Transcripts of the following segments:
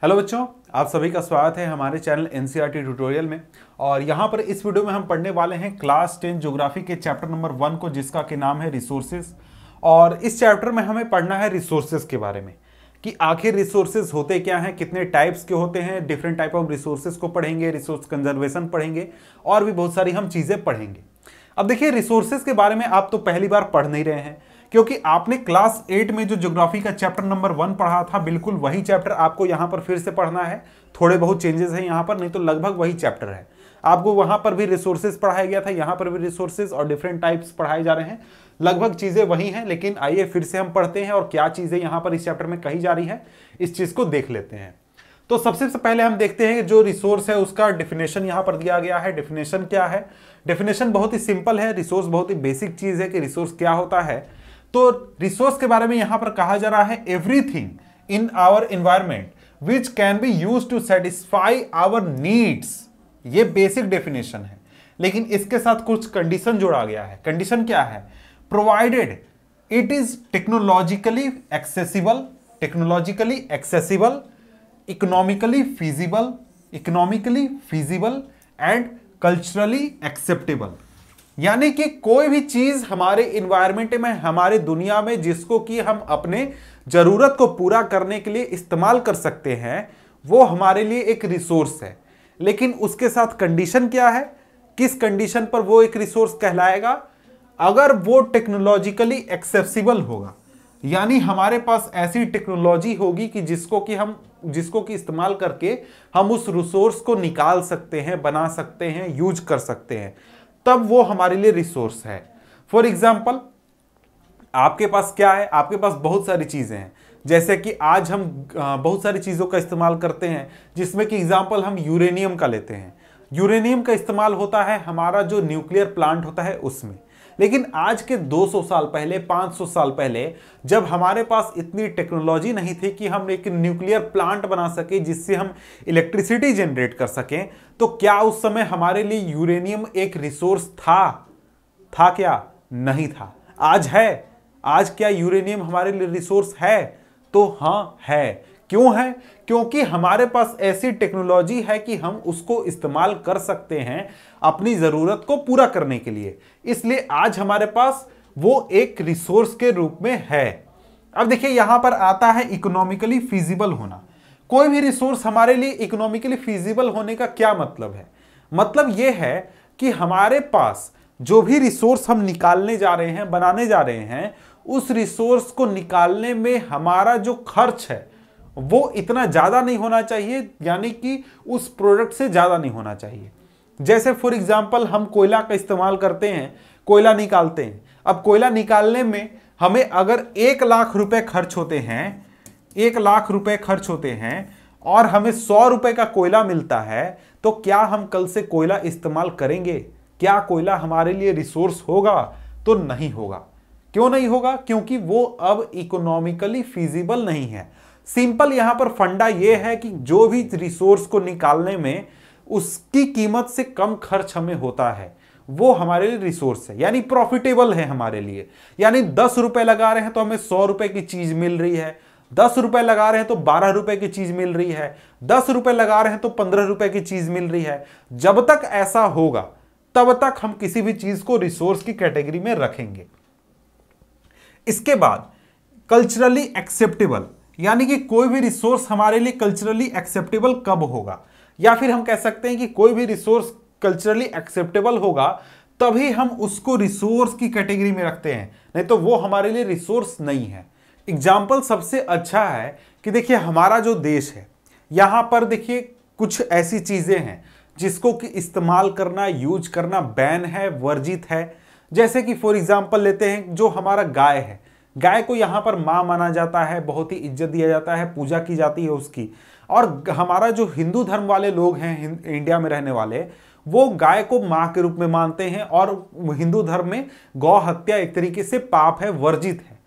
Hello बच्चों, आप सभी का स्वागत है हमारे चैनल एनसीईआरटी ट्यूटोरियल में। और यहाँ पर इस वीडियो में हम पढ़ने वाले हैं क्लास 10 ज्योग्राफी के चैप्टर नंबर 1 को, जिसका के नाम है रिसोर्सेज। और इस चैप्टर में हमें पढ़ना है रिसोर्सेज के बारे में कि आखिर रिसोर्सेज होते क्या हैं, कितने टाइप्स के होते हैं, डिफरेंट टाइप ऑफ रिसोर्सेज को पढ़ेंगे, रिसोर्स कंजर्वेशन पढ़ेंगे और भी बहुत सारी हम चीज़ें पढ़ेंगे। अब देखिए, रिसोर्सेज के बारे में आप तो पहली बार पढ़ नहीं रहे हैं, क्योंकि आपने क्लास 8 में जो ज्योग्राफी का चैप्टर नंबर 1 पढ़ा था, बिल्कुल वही चैप्टर आपको यहाँ पर फिर से पढ़ना है। थोड़े बहुत चेंजेस हैं यहाँ पर, नहीं तो लगभग वही चैप्टर है। आपको वहाँ पर भी रिसोर्सेज पढ़ाया गया था, यहाँ पर भी रिसोर्सेज और डिफरेंट टाइप्स पढ़ाए जा रहे हैं। लगभग चीज़ें वही हैं, लेकिन आइए फिर से हम पढ़ते हैं और क्या चीज़ें यहाँ पर इस चैप्टर में कही जा रही है, इस चीज़ को देख लेते हैं। तो सबसे पहले हम देखते हैं कि जो रिसोर्स है उसका डिफिनेशन यहाँ पर दिया गया है। डिफिनेशन क्या है? डिफिनेशन बहुत ही सिंपल है। रिसोर्स बहुत ही बेसिक चीज़ है कि रिसोर्स क्या होता है। तो रिसोर्स के बारे में यहां पर कहा जा रहा है, everything in our environment which can be used to satisfy our needs. ये बेसिक डेफिनेशन है, लेकिन इसके साथ कुछ कंडीशन जोड़ा गया है। कंडीशन क्या है? Provided it is technologically accessible, economically feasible and culturally acceptable. यानी कि कोई भी चीज हमारे इन्वायरमेंट में, हमारे दुनिया में, जिसको कि हम अपने जरूरत को पूरा करने के लिए इस्तेमाल कर सकते हैं, वो हमारे लिए एक रिसोर्स है। लेकिन उसके साथ कंडीशन क्या है? किस कंडीशन पर वो एक रिसोर्स कहलाएगा? अगर वो टेक्नोलॉजिकली एक्सेसिबल होगा, यानी हमारे पास ऐसी टेक्नोलॉजी होगी कि जिसको कि इस्तेमाल करके हम उस रिसोर्स को निकाल सकते हैं, बना सकते हैं, यूज कर सकते हैं, तब वो हमारे लिए रिसोर्स है। फॉर एग्जाम्पल, आपके पास क्या है? आपके पास बहुत सारी चीजें हैं। जैसे कि आज हम बहुत सारी चीजों का इस्तेमाल करते हैं, जिसमें कि एग्जाम्पल हम यूरेनियम का लेते हैं। यूरेनियम का इस्तेमाल होता है हमारा जो न्यूक्लियर प्लांट होता है उसमें। लेकिन आज के 200 साल पहले, 500 साल पहले, जब हमारे पास इतनी टेक्नोलॉजी नहीं थी कि हम एक न्यूक्लियर प्लांट बना सके जिससे हम इलेक्ट्रिसिटी जनरेट कर सकें, तो क्या उस समय हमारे लिए यूरेनियम एक रिसोर्स था? क्या? नहीं था। आज है? आज क्या यूरेनियम हमारे लिए रिसोर्स है? तो हाँ है। क्यों है? क्योंकि हमारे पास ऐसी टेक्नोलॉजी है कि हम उसको इस्तेमाल कर सकते हैं अपनी जरूरत को पूरा करने के लिए। इसलिए आज हमारे पास वो एक रिसोर्स के रूप में है। अब देखिए, यहां पर आता है इकोनॉमिकली फीजिबल होना। कोई भी रिसोर्स हमारे लिए इकोनॉमिकली फीजिबल होने का क्या मतलब है? मतलब यह है कि हमारे पास जो भी रिसोर्स हम निकालने जा रहे हैं, बनाने जा रहे हैं, उस रिसोर्स को निकालने में हमारा जो खर्च है वो इतना ज्यादा नहीं होना चाहिए, यानी कि उस प्रोडक्ट से ज्यादा नहीं होना चाहिए। जैसे फॉर एग्जांपल, हम कोयला का इस्तेमाल करते हैं, कोयला निकालते हैं। अब कोयला निकालने में हमें अगर 1 लाख रुपए खर्च होते हैं, 1 लाख रुपए खर्च होते हैं और हमें 100 रुपए का कोयला मिलता है, तो क्या हम कल से कोयला इस्तेमाल करेंगे? क्या कोयला हमारे लिए रिसोर्स होगा? तो नहीं होगा। क्यों नहीं होगा? क्योंकि वो अब इकोनॉमिकली फीजिबल नहीं है। सिंपल यहां पर फंडा यह है कि जो भी रिसोर्स को निकालने में उसकी कीमत से कम खर्च हमें होता है, वो हमारे लिए रिसोर्स है, यानी प्रॉफिटेबल है हमारे लिए। यानी 10 रुपए लगा रहे हैं तो हमें 100 रुपए की चीज मिल रही है, 10 रुपए लगा रहे हैं तो 12 रुपए की चीज मिल रही है, 10 रुपए लगा रहे हैं तो 15 रुपए की चीज मिल रही है। जब तक ऐसा होगा तब तक हम किसी भी चीज को रिसोर्स की कैटेगरी में रखेंगे। इसके बाद कल्चरली एक्सेप्टेबल, यानी कि कोई भी रिसोर्स हमारे लिए कल्चरली एक्सेप्टेबल कब होगा, या फिर हम कह सकते हैं कि कोई भी रिसोर्स कल्चरली एक्सेप्टेबल होगा तभी हम उसको रिसोर्स की कैटेगरी में रखते हैं, नहीं तो वो हमारे लिए रिसोर्स नहीं है। एग्जाम्पल सबसे अच्छा है कि देखिए, हमारा जो देश है, यहां पर देखिए कुछ ऐसी चीजें हैं जिसको कि इस्तेमाल करना, यूज करना बैन है, वर्जित है। जैसे कि फॉर एग्जाम्पल लेते हैं, जो हमारा गाय है, गाय को यहाँ पर माँ माना जाता है, बहुत ही इज्जत दिया जाता है, पूजा की जाती है उसकी। और हमारा जो हिंदू धर्म वाले लोग हैं, इंडिया में रहने वाले, वो गाय को माँ के रूप में मानते हैं और हिंदू धर्म में गौ हत्या एक तरीके से पाप है, वर्जित है।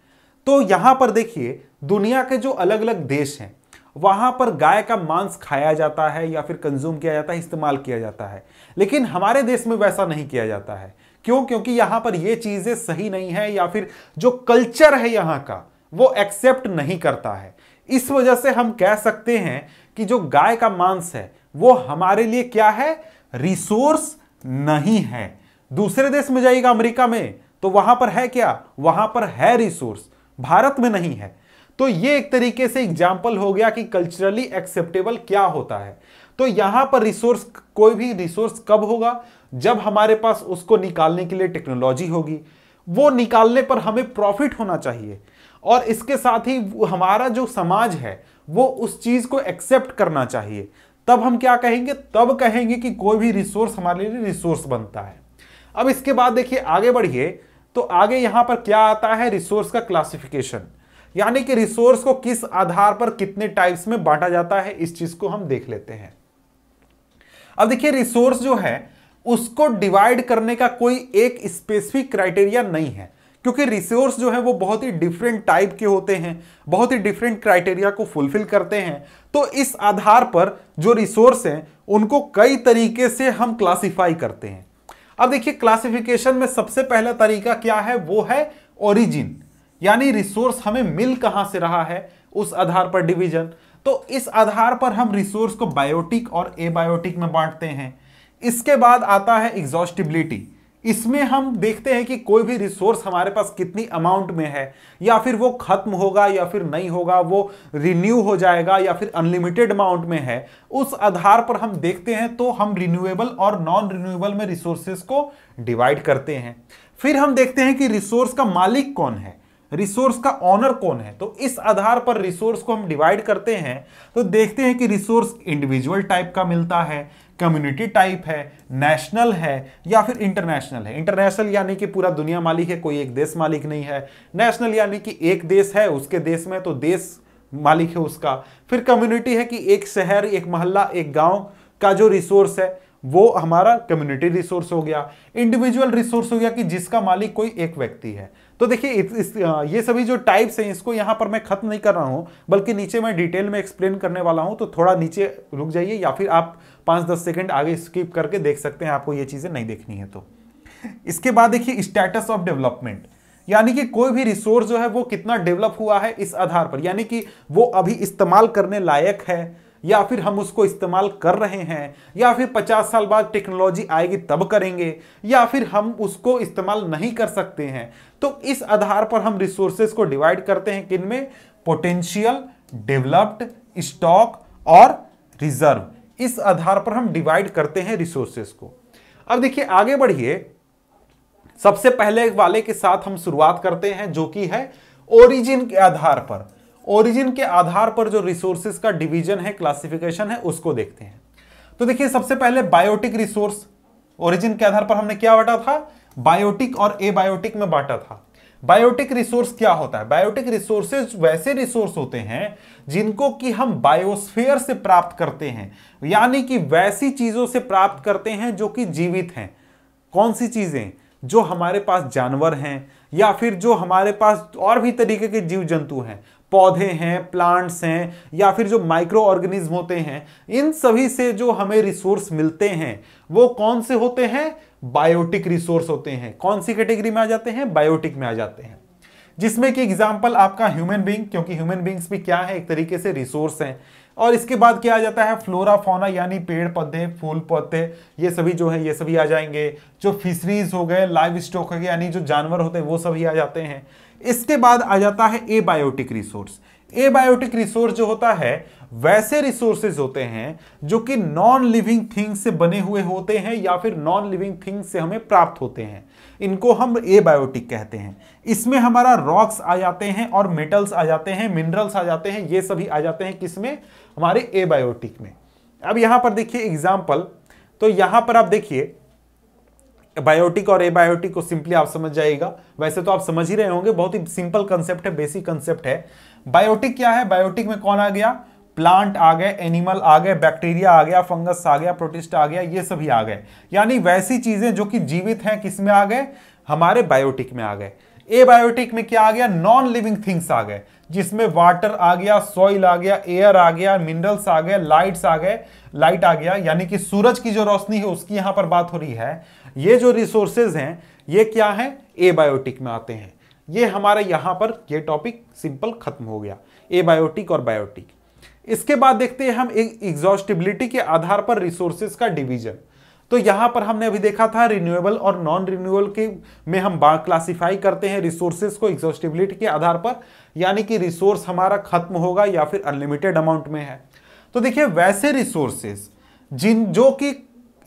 तो यहाँ पर देखिए, दुनिया के जो अलग अलग देश हैं वहां पर गाय का मांस खाया जाता है या फिर कंज्यूम किया जाता है, इस्तेमाल किया जाता है। लेकिन हमारे देश में वैसा नहीं किया जाता है। क्यों? क्योंकि यहां पर ये चीजें सही नहीं है, या फिर जो कल्चर है यहां का वो एक्सेप्ट नहीं करता है। इस वजह से हम कह सकते हैं कि जो गाय का मांस है वो हमारे लिए क्या है, रिसोर्स नहीं है। दूसरे देश में जाइएगा अमेरिका में तो वहां पर है क्या, वहां पर है रिसोर्स, भारत में नहीं है। तो ये एक तरीके से एग्जाम्पल हो गया कि कल्चरली एक्सेप्टेबल क्या होता है। तो यहां पर रिसोर्स, कोई भी रिसोर्स कब होगा, जब हमारे पास उसको निकालने के लिए टेक्नोलॉजी होगी, वो निकालने पर हमें प्रॉफिट होना चाहिए, और इसके साथ ही हमारा जो समाज है वो उस चीज को एक्सेप्ट करना चाहिए। तब हम क्या कहेंगे, तब कहेंगे कि कोई भी रिसोर्स हमारे लिए रिसोर्स बनता है। अब इसके बाद देखिए आगे बढ़िए, तो आगे यहां पर क्या आता है, रिसोर्स का क्लासिफिकेशन, यानी कि रिसोर्स को किस आधार पर कितने टाइप्स में बांटा जाता है, इस चीज को हम देख लेते हैं। अब देखिए रिसोर्स जो है उसको डिवाइड करने का कोई एक स्पेसिफिक क्राइटेरिया नहीं है, क्योंकि रिसोर्स जो है वो बहुत ही डिफरेंट टाइप के होते हैं, बहुत ही डिफरेंट क्राइटेरिया को फुलफिल करते हैं। तो इस आधार पर जो रिसोर्स हैं उनको कई तरीके से हम क्लासिफाई करते हैं। अब देखिए क्लासिफिकेशन में सबसे पहला तरीका क्या है, वो है ओरिजिन, यानी रिसोर्स हमें मिल कहां से रहा है उस आधार पर डिवीजन। तो इस आधार पर हम रिसोर्स को बायोटिक और एबायोटिक में बांटते हैं। इसके बाद आता है एग्जॉस्टिबिलिटी, इसमें हम देखते हैं कि कोई भी रिसोर्स हमारे पास कितनी अमाउंट में है, या फिर वो खत्म होगा या फिर नहीं होगा, वो रिन्यू हो जाएगा या फिर अनलिमिटेड अमाउंट में है, उस आधार पर हम देखते हैं। तो हम रिन्यूएबल और नॉन रिन्यूएबल में रिसोर्सेज को डिवाइड करते हैं। फिर हम देखते हैं कि रिसोर्स का मालिक कौन है, रिसोर्स का ऑनर कौन है। तो इस आधार पर रिसोर्स को हम डिवाइड करते हैं। तो देखते हैं कि रिसोर्स इंडिविजुअल टाइप का मिलता है, कम्युनिटी टाइप है, नेशनल है या फिर इंटरनेशनल है। इंटरनेशनल यानी कि पूरा दुनिया मालिक है, कोई एक देश मालिक नहीं है। नेशनल यानी कि एक देश है, उसके देश में तो देश मालिक है उसका। फिर कम्युनिटी है कि एक शहर, एक मोहल्ला, एक गांव का जो रिसोर्स है वो हमारा कम्युनिटी रिसोर्स हो गया। इंडिविजुअल रिसोर्स हो गया कि जिसका मालिक कोई एक व्यक्ति है। तो देखिए ये सभी जो टाइप्स हैं इसको यहां पर मैं खत्म नहीं कर रहा हूं, बल्कि नीचे मैं डिटेल में एक्सप्लेन करने वाला हूं। तो थोड़ा नीचे रुक जाइए या फिर आप 5-10 सेकंड आगे स्किप करके देख सकते हैं, आपको ये चीजें नहीं देखनी है तो। इसके बाद देखिए स्टेटस ऑफ डेवलपमेंट, यानी कि कोई भी रिसोर्स जो है वो कितना डेवलप हुआ है इस आधार पर, यानी कि वो अभी इस्तेमाल करने लायक है या फिर हम उसको इस्तेमाल कर रहे हैं, या फिर 50 साल बाद टेक्नोलॉजी आएगी तब करेंगे, या फिर हम उसको इस्तेमाल नहीं कर सकते हैं। तो इस आधार पर हम रिसोर्सेज को डिवाइड करते हैं किनमें, पोटेंशियल, डेवलप्ड, स्टॉक और रिजर्व। इस आधार पर हम डिवाइड करते हैं रिसोर्सेज को। अब देखिए आगे बढ़िए, सबसे पहले वाले के साथ हम शुरुआत करते हैं जो कि है ओरिजिन के आधार पर। ओरिजिन के आधार पर जो रिसोर्सेज का डिवीजन है, क्लासिफिकेशन है, उसको देखते हैं। तो देखिए सबसे पहले बायोटिक रिसोर्स, ओरिजिन के आधार पर हमने क्या बांटा था, बायोटिक और एबायोटिक में बांटा था। बायोटिक रिसोर्स क्या होता है, बायोटिक रिसोर्सेज वैसे रिसोर्स होते हैं जिनको कि हम बायोस्फीयर से प्राप्त करते हैं, यानी कि वैसी चीजों से प्राप्त करते हैं जो कि जीवित हैं। कौन सी चीजें, जो हमारे पास जानवर हैं या फिर जो हमारे पास और भी तरीके के जीव जंतु हैं, पौधे हैं, प्लांट्स हैं, या फिर जो माइक्रो ऑर्गेनिज्म होते हैं, इन सभी से जो हमें रिसोर्स मिलते हैं वो कौन से होते हैं, बायोटिक रिसोर्स होते हैं। कौन सी कैटेगरी में आ जाते हैं, बायोटिक में आ जाते हैं। जिसमें कि एग्जांपल आपका ह्यूमन बीइंग, क्योंकि ह्यूमन बीइंग्स भी क्या है, एक तरीके से रिसोर्स हैं। और इसके बाद क्या आ जाता है, फ्लोरा फौना, यानी पेड़ पौधे, फूल पौधे, ये सभी जो है ये सभी आ जाएंगे। जो फिशरीज हो गए, लाइव स्टॉक हो गए, यानी जो जानवर होते हैं वो सभी आ जाते हैं। इसके बाद आ जाता है एबायोटिक रिसोर्स। एबायोटिक रिसोर्स जो होता है वैसे रिसोर्सेज होते हैं जो कि नॉन लिविंग थिंग्स से बने हुए होते हैं या फिर नॉन लिविंग थिंग्स से हमें प्राप्त होते हैं, इनको हम एबायोटिक कहते हैं। इसमें हमारा रॉक्स आ जाते हैं और मेटल्स आ जाते हैं, मिनरल्स आ जाते हैं, ये सभी आ जाते हैं किसमें, हमारे एबायोटिक में। अब यहां पर देखिए एग्जाम्पल, तो यहां पर आप देखिए बायोटिक और एबायोटिक को सिंपली आप समझ जाइएगा, वैसे तो आप समझ ही रहे होंगे, बहुत ही सिंपल कंसेप्ट है, बेसिक कंसेप्ट है। बायोटिक क्या है, बायोटिक में कौन आ गया, प्लांट आ गए, एनिमल आ गए, बैक्टीरिया आ गया, फंगस आ गया, प्रोटिस्ट आ गया, ये सभी आ गए, यानी वैसी चीजें जो कि जीवित हैं किस में आ गए, हमारे बायोटिक में आ गए। एबायोटिक में क्या आ गया, नॉन लिविंग थिंग्स आ गए, जिसमें वाटर आ गया, सॉइल आ गया, एयर आ गया, मिनरल्स आ गए, लाइट्स आ गए, लाइट आ गया, यानी कि सूरज की जो रोशनी है उसकी यहां पर बात हो रही है। ये जो रिसोर्सेज हैं ये क्या है, एबायोटिक में आते हैं। ये हमारे यहां पर ये टॉपिक सिंपल खत्म हो गया। एबायोटिक और बायोटिक। इसके बाद देखते हैं हम एग्जॉस्टिबिलिटी के आधार पर रिसोर्सेज का डिवीजन। तो यहां पर हमने अभी देखा था रिन्यूएबल और नॉन रिन्यूएबल के में हम क्लासिफाई करते हैं रिसोर्सेज को एग्जॉस्टिबिलिटी के आधार पर, यानी कि रिसोर्स हमारा खत्म होगा या फिर अनलिमिटेड अमाउंट में है। तो देखिए वैसे रिसोर्सेज जो कि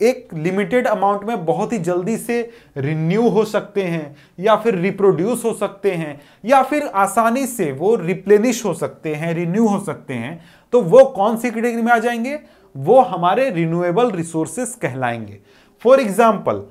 एक लिमिटेड अमाउंट में बहुत ही जल्दी से रिन्यू हो सकते हैं या फिर रिप्रोड्यूस हो सकते हैं या फिर आसानी से वो रिप्लेनिश हो सकते हैं, रिन्यू हो सकते हैं, तो वो कौन सी कैटेगरी में आ जाएंगे? वो हमारे रिन्यूएबल रिसोर्सेस कहलाएंगे। फॉर एग्जाम्पल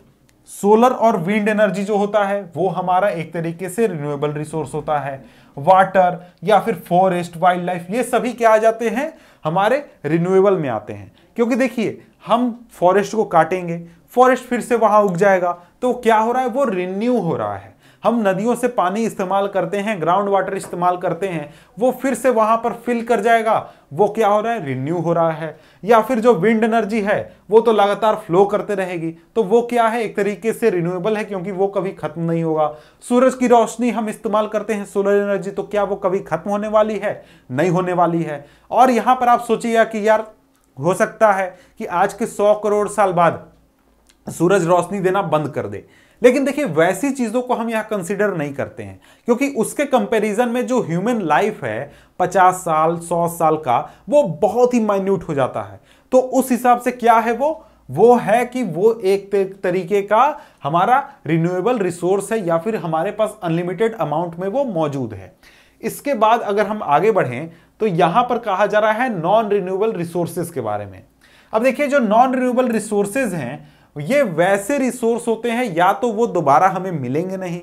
सोलर और विंड एनर्जी जो होता है वो हमारा एक तरीके से रिन्यूएबल रिसोर्स होता है। वाटर या फिर फॉरेस्ट, वाइल्ड लाइफ, ये सभी क्या आ जाते हैं? हमारे रिन्यूएबल में आते हैं। क्योंकि देखिए हम फॉरेस्ट को काटेंगे, फॉरेस्ट फिर से वहां उग जाएगा, तो क्या हो रहा है? वो रिन्यू हो रहा है। हम नदियों से पानी इस्तेमाल करते हैं, ग्राउंड वाटर इस्तेमाल करते हैं, वो फिर से वहां पर फिल कर जाएगा, वो क्या हो रहा है? रिन्यू हो रहा है। या फिर जो विंड एनर्जी है वो तो लगातार फ्लो करते रहेगी, तो वो क्या है? एक तरीके से रिन्यूएबल है, क्योंकि वो कभी खत्म नहीं होगा। सूरज की रोशनी हम इस्तेमाल करते हैं, सोलर एनर्जी, तो क्या वो कभी खत्म होने वाली है? नहीं होने वाली है। और यहां पर आप सोचिएगा कि यार हो सकता है कि आज के 100 करोड़ साल बाद सूरज रोशनी देना बंद कर दे, लेकिन देखिए वैसी चीजों को हम यहां कंसीडर नहीं करते हैं, क्योंकि उसके कंपैरिजन में जो ह्यूमन लाइफ है 50 साल 100 साल का, वो बहुत ही माइन्यूट हो जाता है। तो उस हिसाब से क्या है वो है कि वो एक तरीके का हमारा रिन्यूएबल रिसोर्स है या फिर हमारे पास अनलिमिटेड अमाउंट में वो मौजूद है। इसके बाद अगर हम आगे बढ़ें तो यहां पर कहा जा रहा है नॉन रिन्यूएबल रिसोर्सेज के बारे में। अब देखिए जो नॉन रिन्यूएबल रिसोर्सेज हैं ये वैसे रिसोर्स होते हैं या तो वो दोबारा हमें मिलेंगे नहीं,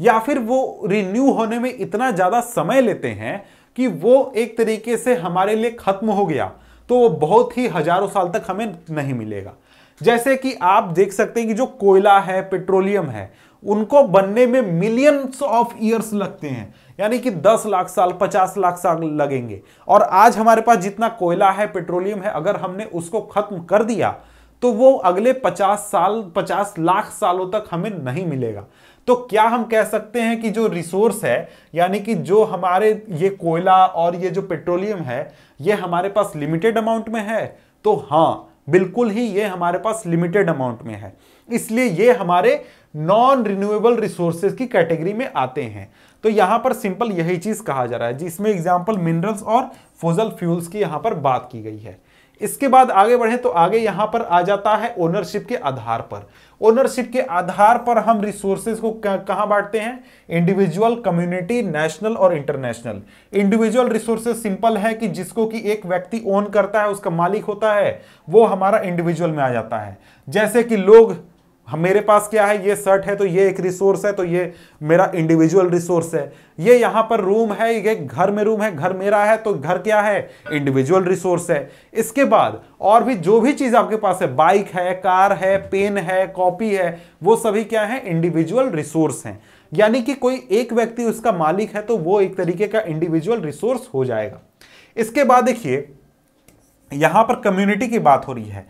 या फिर वो रिन्यू होने में इतना ज्यादा समय लेते हैं कि वो एक तरीके से हमारे लिए खत्म हो गया तो वो बहुत ही हजारों साल तक हमें नहीं मिलेगा। जैसे कि आप देख सकते हैं कि जो कोयला है, पेट्रोलियम है, उनको बनने में मिलियंस ऑफ ईयर्स लगते हैं, यानी कि 10 लाख साल 50 लाख साल लगेंगे। और आज हमारे पास जितना कोयला है, पेट्रोलियम है, अगर हमने उसको खत्म कर दिया तो वो अगले 50 लाख सालों तक हमें नहीं मिलेगा। तो क्या हम कह सकते हैं कि जो रिसोर्स है, यानी कि जो हमारे ये कोयला और ये जो पेट्रोलियम है, ये हमारे पास लिमिटेड अमाउंट में है? तो हाँ, बिल्कुल ही ये हमारे पास लिमिटेड अमाउंट में है, इसलिए ये हमारे नॉन रिन्यूएबल रिसोर्सेज की कैटेगरी में आते हैं। तो यहां पर सिंपल यही चीज कहा जा रहा है, जिसमें एग्जांपल मिनरल्स और फॉसिल फ्यूल्स की यहां पर बात की गई है। इसके बाद आगे बढ़े तो आगे यहां पर आ जाता है ओनरशिप के आधार पर। ओनरशिप के आधार पर हम रिसोर्सेज को कहां बांटते हैं? इंडिविजुअल, कम्युनिटी, नेशनल और इंटरनेशनल। इंडिविजुअल रिसोर्सेज सिंपल है कि जिसको कि एक व्यक्ति ओन करता है, उसका मालिक होता है, वो हमारा इंडिविजुअल में आ जाता है। जैसे कि लोग, मेरे पास क्या है, ये शर्ट है तो ये एक रिसोर्स है, तो ये मेरा इंडिविजुअल रिसोर्स है। ये यहां पर रूम है, ये घर में रूम है, घर मेरा है, तो घर क्या है? इंडिविजुअल रिसोर्स है। इसके बाद और भी जो भी चीज आपके पास है, बाइक है, कार है, पेन है, कॉपी है, वो सभी क्या है? इंडिविजुअल रिसोर्स हैं। यानी कि कोई एक व्यक्ति उसका मालिक है तो वो एक तरीके का इंडिविजुअल रिसोर्स हो जाएगा। इसके बाद देखिए यहां पर कम्युनिटी की बात हो रही है।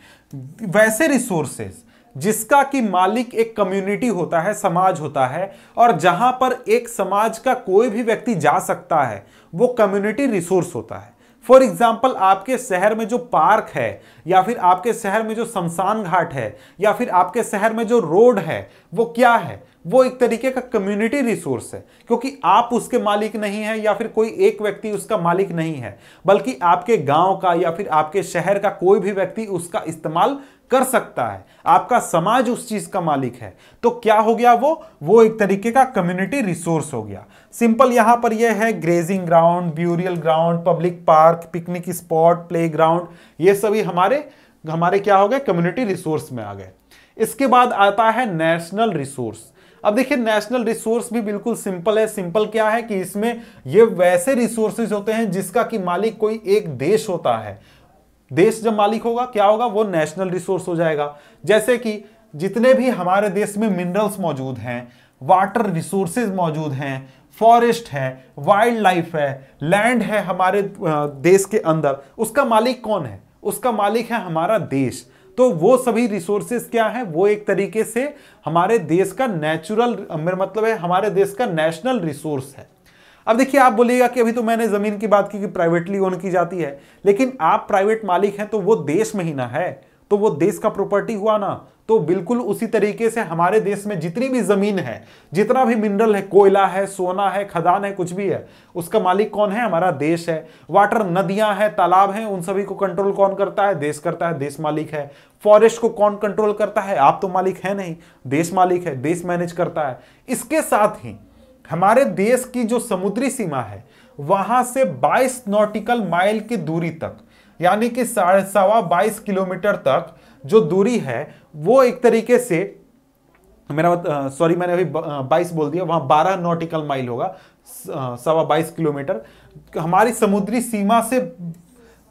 वैसे रिसोर्सेस जिसका कि मालिक एक कम्युनिटी होता है, समाज होता है, और जहां पर एक समाज का कोई भी व्यक्ति जा सकता है, वो कम्युनिटी रिसोर्स होता है। फॉर एग्जाम्पल आपके शहर में जो पार्क है, या फिर आपके शहर में जो शमशान घाट है, या फिर आपके शहर में जो रोड है, वो क्या है? वो एक तरीके का कम्युनिटी रिसोर्स है, क्योंकि आप उसके मालिक नहीं है या फिर कोई एक व्यक्ति उसका मालिक नहीं है, बल्कि आपके गांव का या फिर आपके शहर का कोई भी व्यक्ति उसका इस्तेमाल कर सकता है। आपका समाज उस चीज का मालिक है, तो क्या हो गया? वो एक तरीके का कम्युनिटी रिसोर्स हो गया। सिंपल यहां पर यह है grazing ground, burial ground, public park, picnic spot, play ground, ये सभी हमारे क्या हो गए? कम्युनिटी रिसोर्स में आ गए। इसके बाद आता है नेशनल रिसोर्स। अब देखिए नेशनल रिसोर्स भी बिल्कुल सिंपल है। सिंपल क्या है कि इसमें ये वैसे रिसोर्सेज होते हैं जिसका कि मालिक कोई एक देश होता है। देश जब मालिक होगा क्या होगा? वो नेशनल रिसोर्स हो जाएगा। जैसे कि जितने भी हमारे देश में मिनरल्स मौजूद हैं, वाटर रिसोर्सेज मौजूद हैं, फॉरेस्ट है, वाइल्ड लाइफ है, लैंड है हमारे देश के अंदर, उसका मालिक कौन है? उसका मालिक है हमारा देश। तो वो सभी रिसोर्सेज क्या है? वो एक तरीके से हमारे देश का नेचुरल, मेरा मतलब है हमारे देश का नेशनल रिसोर्स है। अब देखिए, आप बोलिएगा कि अभी तो मैंने जमीन की बात की कि प्राइवेटली ओन की जाती है, लेकिन आप प्राइवेट मालिक हैं तो वो देश में ही ना है, तो वो देश का प्रॉपर्टी हुआ ना। तो बिल्कुल उसी तरीके से हमारे देश में जितनी भी जमीन है, जितना भी मिनरल है, कोयला है, सोना है, खदान है, कुछ भी है, उसका मालिक कौन है? हमारा देश है। वाटर, नदियां हैं, तालाब हैं, उन सभी को कंट्रोल कौन करता है? देश करता है, देश मालिक है। फॉरेस्ट को कौन कंट्रोल करता है? आप तो मालिक है नहीं, देश मालिक है, देश मैनेज करता है। इसके साथ ही हमारे देश की जो समुद्री सीमा है, वहां से 22 नॉटिकल माइल की दूरी तक, यानी कि 22.25 किलोमीटर तक जो दूरी है, वो एक तरीके से मैंने अभी 22 बोल दिया, वहां 12 नॉटिकल माइल होगा, 22.25 किलोमीटर। हमारी समुद्री सीमा से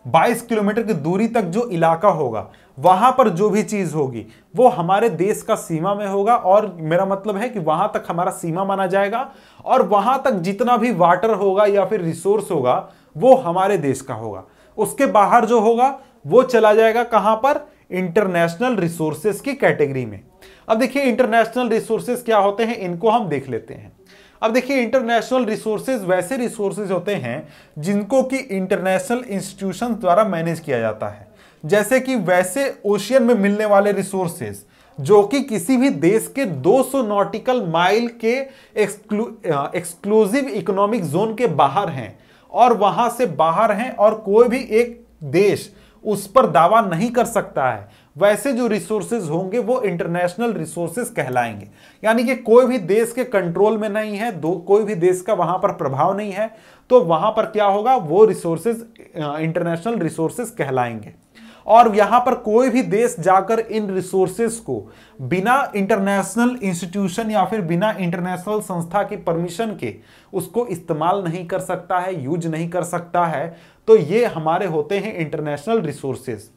22 किलोमीटर की दूरी तक जो इलाका होगा, वहां पर जो भी चीज होगी वो हमारे देश का सीमा में होगा, और मेरा मतलब है कि वहां तक हमारा सीमा माना जाएगा, और वहां तक जितना भी वाटर होगा या फिर रिसोर्स होगा वो हमारे देश का होगा। उसके बाहर जो होगा वो चला जाएगा कहां पर? इंटरनेशनल रिसोर्सेज की कैटेगरी में। अब देखिए, इंटरनेशनल रिसोर्सेज क्या होते हैं, इनको हम देख लेते हैं। अब देखिए, इंटरनेशनल रिसोर्सेज वैसे रिसोर्सेज होते हैं जिनको कि इंटरनेशनल इंस्टीट्यूशन द्वारा मैनेज किया जाता है। जैसे कि वैसे ओशियन में मिलने वाले रिसोर्सेज जो कि किसी भी देश के 200 नॉटिकल माइल के एक्सक्लूसिव इकोनॉमिक जोन के बाहर हैं, और वहां से बाहर हैं, और कोई भी एक देश उस पर दावा नहीं कर सकता है, वैसे जो रिसोर्सेज होंगे वो इंटरनेशनल रिसोर्सेज कहलाएंगे। यानी कि कोई भी देश के कंट्रोल में नहीं है, कोई भी देश का वहां पर प्रभाव नहीं है, तो वहां पर क्या होगा? वो रिसोर्सेज इंटरनेशनल रिसोर्सेज कहलाएंगे। और यहां पर कोई भी देश जाकर इन रिसोर्सेज को बिना इंटरनेशनल इंस्टीट्यूशन या फिर बिना इंटरनेशनल संस्था की परमिशन के उसको इस्तेमाल नहीं कर सकता है, यूज नहीं कर सकता है। तो ये हमारे होते हैं इंटरनेशनल रिसोर्सेज।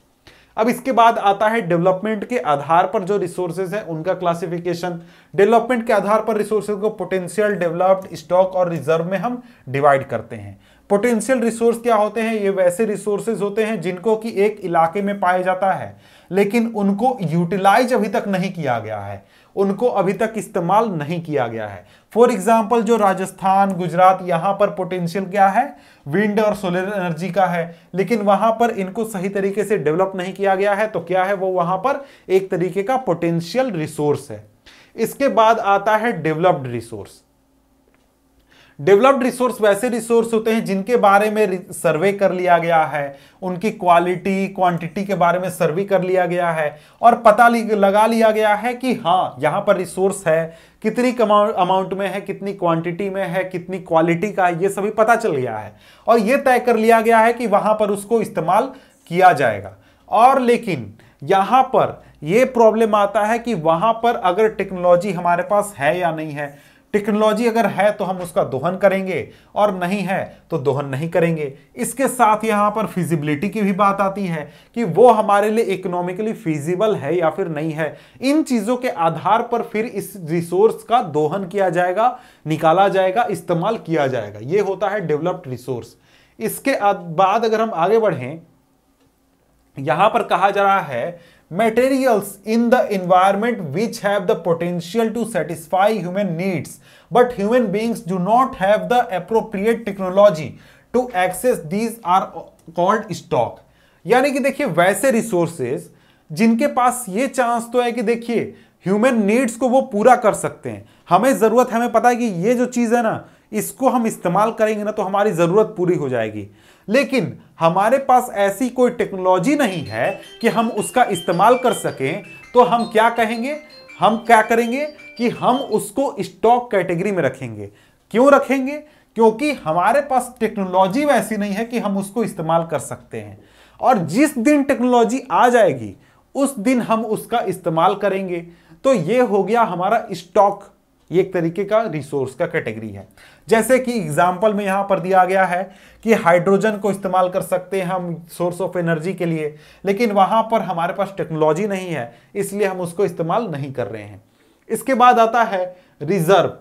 अब इसके बाद आता है डेवलपमेंट के आधार पर जो रिसोर्सेज है उनका क्लासिफिकेशन। डेवलपमेंट के आधार पर रिसोर्सेज को पोटेंशियल, डेवलप्ड, स्टॉक और रिजर्व में हम डिवाइड करते हैं। पोटेंशियल रिसोर्स क्या होते हैं? ये वैसे रिसोर्सेज होते हैं जिनको कि एक इलाके में पाया जाता है, लेकिन उनको यूटिलाइज अभी तक नहीं किया गया है, उनको अभी तक इस्तेमाल नहीं किया गया है। फॉर एग्जाम्पल, जो राजस्थान, गुजरात, यहां पर पोटेंशियल क्या है? विंड और सोलर एनर्जी का है, लेकिन वहां पर इनको सही तरीके से डेवलप नहीं किया गया है, तो क्या है वो? वहां पर एक तरीके का पोटेंशियल रिसोर्स है। इसके बाद आता है डेवलप्ड रिसोर्स। डेवलप्ड रिसोर्स वैसे रिसोर्स होते हैं जिनके बारे में सर्वे कर लिया गया है, उनकी क्वालिटी, क्वांटिटी के बारे में सर्वे कर लिया गया है, और पता लगा लिया गया है कि हाँ, यहां पर रिसोर्स है, कितनी अमाउंट में है, कितनी क्वांटिटी में है, कितनी क्वालिटी का है, ये सभी पता चल गया है, और ये तय कर लिया गया है कि वहां पर उसको इस्तेमाल किया जाएगा। और लेकिन यहां पर यह प्रॉब्लम आता है कि वहां पर अगर टेक्नोलॉजी हमारे पास है या नहीं है। टेक्नोलॉजी अगर है तो हम उसका दोहन करेंगे, और नहीं है तो दोहन नहीं करेंगे। इसके साथ यहां पर फिजिबिलिटी की भी बात आती है कि वो हमारे लिए इकोनॉमिकली फिजिबल है या फिर नहीं है। इन चीजों के आधार पर फिर इस रिसोर्स का दोहन किया जाएगा, निकाला जाएगा, इस्तेमाल किया जाएगा। ये होता है डेवलप्ड रिसोर्स। इसके बाद अगर हम आगे बढ़ें, यहां पर कहा जा रहा है materials in the environment which have the potential to satisfy human needs, but human beings do not have the appropriate technology to access these are called stock। यानी कि देखिए, वैसे रिसोर्सेज जिनके पास ये चांस तो है कि देखिए ह्यूमन नीड्स को वो पूरा कर सकते हैं, हमें जरूरत, हमें पता है कि ये जो चीज है ना, इसको हम इस्तेमाल करेंगे ना तो हमारी जरूरत पूरी हो जाएगी, लेकिन हमारे पास ऐसी कोई टेक्नोलॉजी नहीं है कि हम उसका इस्तेमाल कर सकें। तो हम क्या कहेंगे? हम क्या करेंगे कि हम उसको स्टॉक कैटेगरी में रखेंगे। क्यों रखेंगे? क्योंकि हमारे पास टेक्नोलॉजी वैसी नहीं है कि हम उसको इस्तेमाल कर सकते हैं, और जिस दिन टेक्नोलॉजी आ जाएगी उस दिन हम उसका इस्तेमाल करेंगे। तो ये हो गया हमारा स्टॉक, ये एक तरीके का रिसोर्स का कैटेगरी है। जैसे कि एग्जाम्पल में यहां पर दिया गया है कि हाइड्रोजन को इस्तेमाल कर सकते हैं हम सोर्स ऑफ एनर्जी के लिए, लेकिन वहां पर हमारे पास टेक्नोलॉजी नहीं है, इसलिए हम उसको इस्तेमाल नहीं कर रहे हैं। इसके बाद आता है रिजर्व।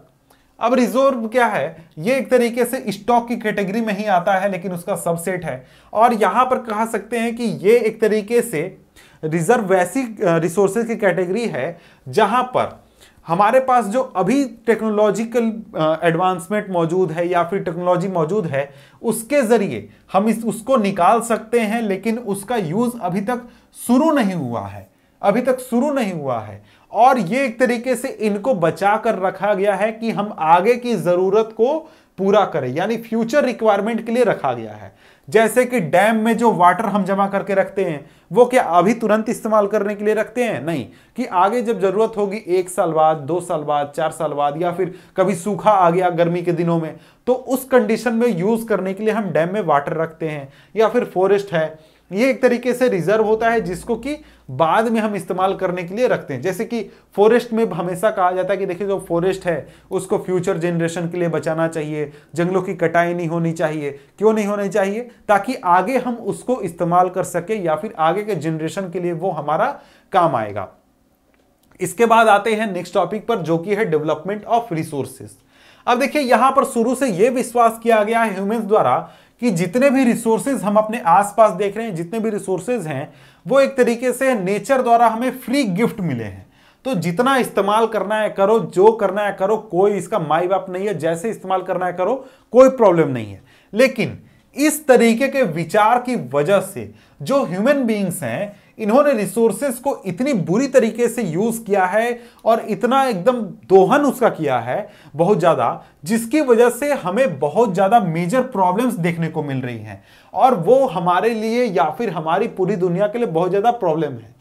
अब रिजर्व क्या है? ये एक तरीके से स्टॉक की कैटेगरी में ही आता है, लेकिन उसका सबसेट है, और यहां पर कह सकते हैं कि ये एक तरीके से रिजर्व वैसी रिसोर्सेज की कैटेगरी है जहां पर हमारे पास जो अभी टेक्नोलॉजिकल एडवांसमेंट मौजूद है या फिर टेक्नोलॉजी मौजूद है, उसके जरिए हम उसको निकाल सकते हैं, लेकिन उसका यूज अभी तक शुरू नहीं हुआ है, अभी तक शुरू नहीं हुआ है। और ये एक तरीके से इनको बचा कर रखा गया है कि हम आगे की जरूरत को पूरा करें, यानी फ्यूचर रिक्वायरमेंट के लिए रखा गया है। जैसे कि डैम में जो वाटर हम जमा करके रखते हैं, वो क्या अभी तुरंत इस्तेमाल करने के लिए रखते हैं? नहीं, कि आगे जब जरूरत होगी 1 साल बाद, 2 साल बाद, 4 साल बाद, या फिर कभी सूखा आ गया गर्मी के दिनों में, तो उस कंडीशन में यूज करने के लिए हम डैम में वाटर रखते हैं। या फिर फॉरेस्ट है, ये एक तरीके से रिजर्व होता है जिसको कि बाद में हम इस्तेमाल करने के लिए रखते हैं। जैसे कि फॉरेस्ट में हमेशा कहा जाता है कि देखिए जो फॉरेस्ट है उसको फ्यूचर जनरेशन के लिए बचाना चाहिए, जंगलों की कटाई नहीं होनी चाहिए। क्यों नहीं होनी चाहिए? ताकि आगे हम उसको इस्तेमाल कर सके या फिर आगे के जनरेशन के लिए वो हमारा काम आएगा। इसके बाद आते हैं नेक्स्ट टॉपिक पर, जो कि है डेवलपमेंट ऑफ रिसोर्सेज। अब देखिए यहां पर शुरू से यह विश्वास किया गया है ह्यूमंस द्वारा कि जितने भी रिसोर्सेज हम अपने आसपास देख रहे हैं, जितने भी रिसोर्सेज हैं, वो एक तरीके से नेचर द्वारा हमें फ्री गिफ्ट मिले हैं। तो जितना इस्तेमाल करना है करो, जो करना है करो, कोई इसका माई बाप नहीं है, जैसे इस्तेमाल करना है करो, कोई प्रॉब्लम नहीं है। लेकिन इस तरीके के विचार की वजह से जो ह्यूमन बीइंग्स हैं, इन्होंने रिसोर्सेज को इतनी बुरी तरीके से यूज किया है और इतना एकदम दोहन उसका किया है बहुत ज्यादा, जिसकी वजह से हमें बहुत ज्यादा मेजर प्रॉब्लम्स देखने को मिल रही हैं। और वो हमारे लिए या फिर हमारी पूरी दुनिया के लिए बहुत ज्यादा प्रॉब्लम है।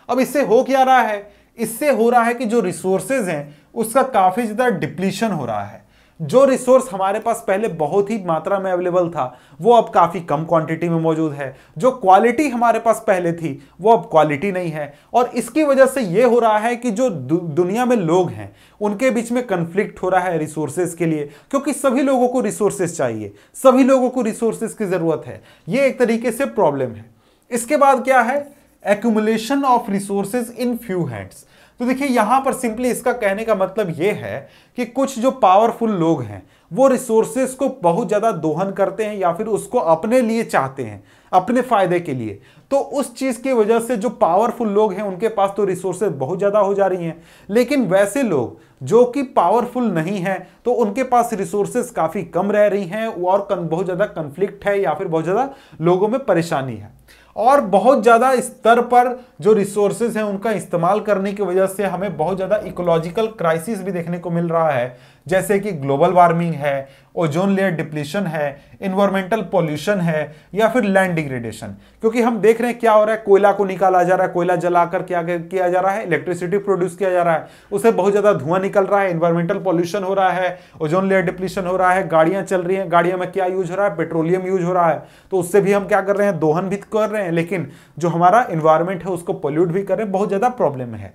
अब इससे हो क्या रहा है? इससे हो रहा है कि जो रिसोर्सेज हैं उसका काफी ज्यादा डिप्लीशन हो रहा है। जो रिसोर्स हमारे पास पहले बहुत ही मात्रा में अवेलेबल था, वो अब काफी कम क्वांटिटी में मौजूद है। जो क्वालिटी हमारे पास पहले थी, वो अब क्वालिटी नहीं है। और इसकी वजह से ये हो रहा है कि जो दुनिया में लोग हैं, उनके बीच में कन्फ्लिक्ट हो रहा है रिसोर्सेज के लिए, क्योंकि सभी लोगों को रिसोर्सेज चाहिए, सभी लोगों को रिसोर्सेज की जरूरत है। ये एक तरीके से प्रॉब्लम है। इसके बाद क्या है? Accumulation of resources in few hands. तो देखिए यहां पर सिंपली इसका कहने का मतलब यह है कि कुछ जो पावरफुल लोग हैं वो रिसोर्सेज को बहुत ज्यादा दोहन करते हैं या फिर उसको अपने लिए चाहते हैं, अपने फायदे के लिए। तो उस चीज की वजह से जो पावरफुल लोग हैं उनके पास तो रिसोर्सेज बहुत ज्यादा हो जा रही हैं, लेकिन वैसे लोग जो कि पावरफुल नहीं है तो उनके पास रिसोर्सेज काफी कम रह रही हैं और बहुत ज्यादा कंफ्लिक्ट है या फिर बहुत ज्यादा लोगों में परेशानी है। और बहुत ज्यादा स्तर पर जो रिसोर्सेज हैं उनका इस्तेमाल करने की वजह से हमें बहुत ज्यादा इकोलॉजिकल क्राइसिस भी देखने को मिल रहा है, जैसे कि ग्लोबल वार्मिंग है, ओजोन लेयर डिप्लीशन है, एनवायरमेंटल पॉल्यूशन है, या फिर लैंड डिग्रेडेशन। क्योंकि हम देख रहे हैं क्या हो रहा है, कोयला को निकाला जा रहा है, कोयला जलाकर क्या किया जा रहा है, इलेक्ट्रिसिटी प्रोड्यूस किया जा रहा है, उससे बहुत ज्यादा धुआं निकल रहा है, एनवायरमेंटल पॉल्यूशन हो रहा है, ओजोन लेयर डिप्लीशन हो रहा है, गाड़ियां चल रही हैं, गाड़ियों में क्या यूज हो रहा है, पेट्रोलियम यूज हो रहा है, तो उससे भी हम क्या कर रहे हैं, दोहन भी कर रहे हैं, लेकिन जो हमारा एनवायरमेंट है उसको पोल्यूट भी कर रहे हैं, बहुत ज्यादा प्रॉब्लम है।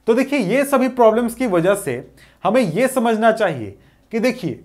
तो देखिए ये सभी प्रॉब्लम्स की वजह से हमें यह समझना चाहिए कि देखिए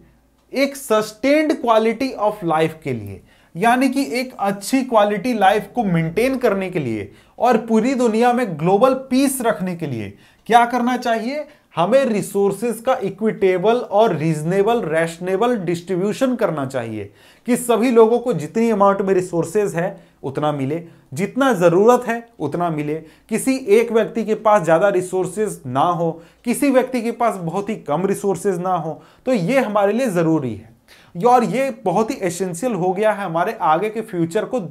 एक सस्टेन्ड क्वालिटी ऑफ लाइफ के लिए, यानी कि एक अच्छी क्वालिटी लाइफ को मेंटेन करने के लिए और पूरी दुनिया में ग्लोबल पीस रखने के लिए क्या करना चाहिए? हमें रिसोर्सेज का इक्विटेबल और रीजनेबल रैशनेबल डिस्ट्रीब्यूशन करना चाहिए कि सभी लोगों को जितनी अमाउंट में रिसोर्सेज है उतना मिले, जितना जरूरत है उतना मिले। किसी एक व्यक्ति के पास ज्यादा रिसोर्सेज ना हो, किसी व्यक्ति के पास बहुत ही कम रिसोर्सेज ना हो, तो ये हमारे लिए जरूरी है और ये बहुत ही एसेंशियल हो गया है हमारे आगे के फ्यूचर को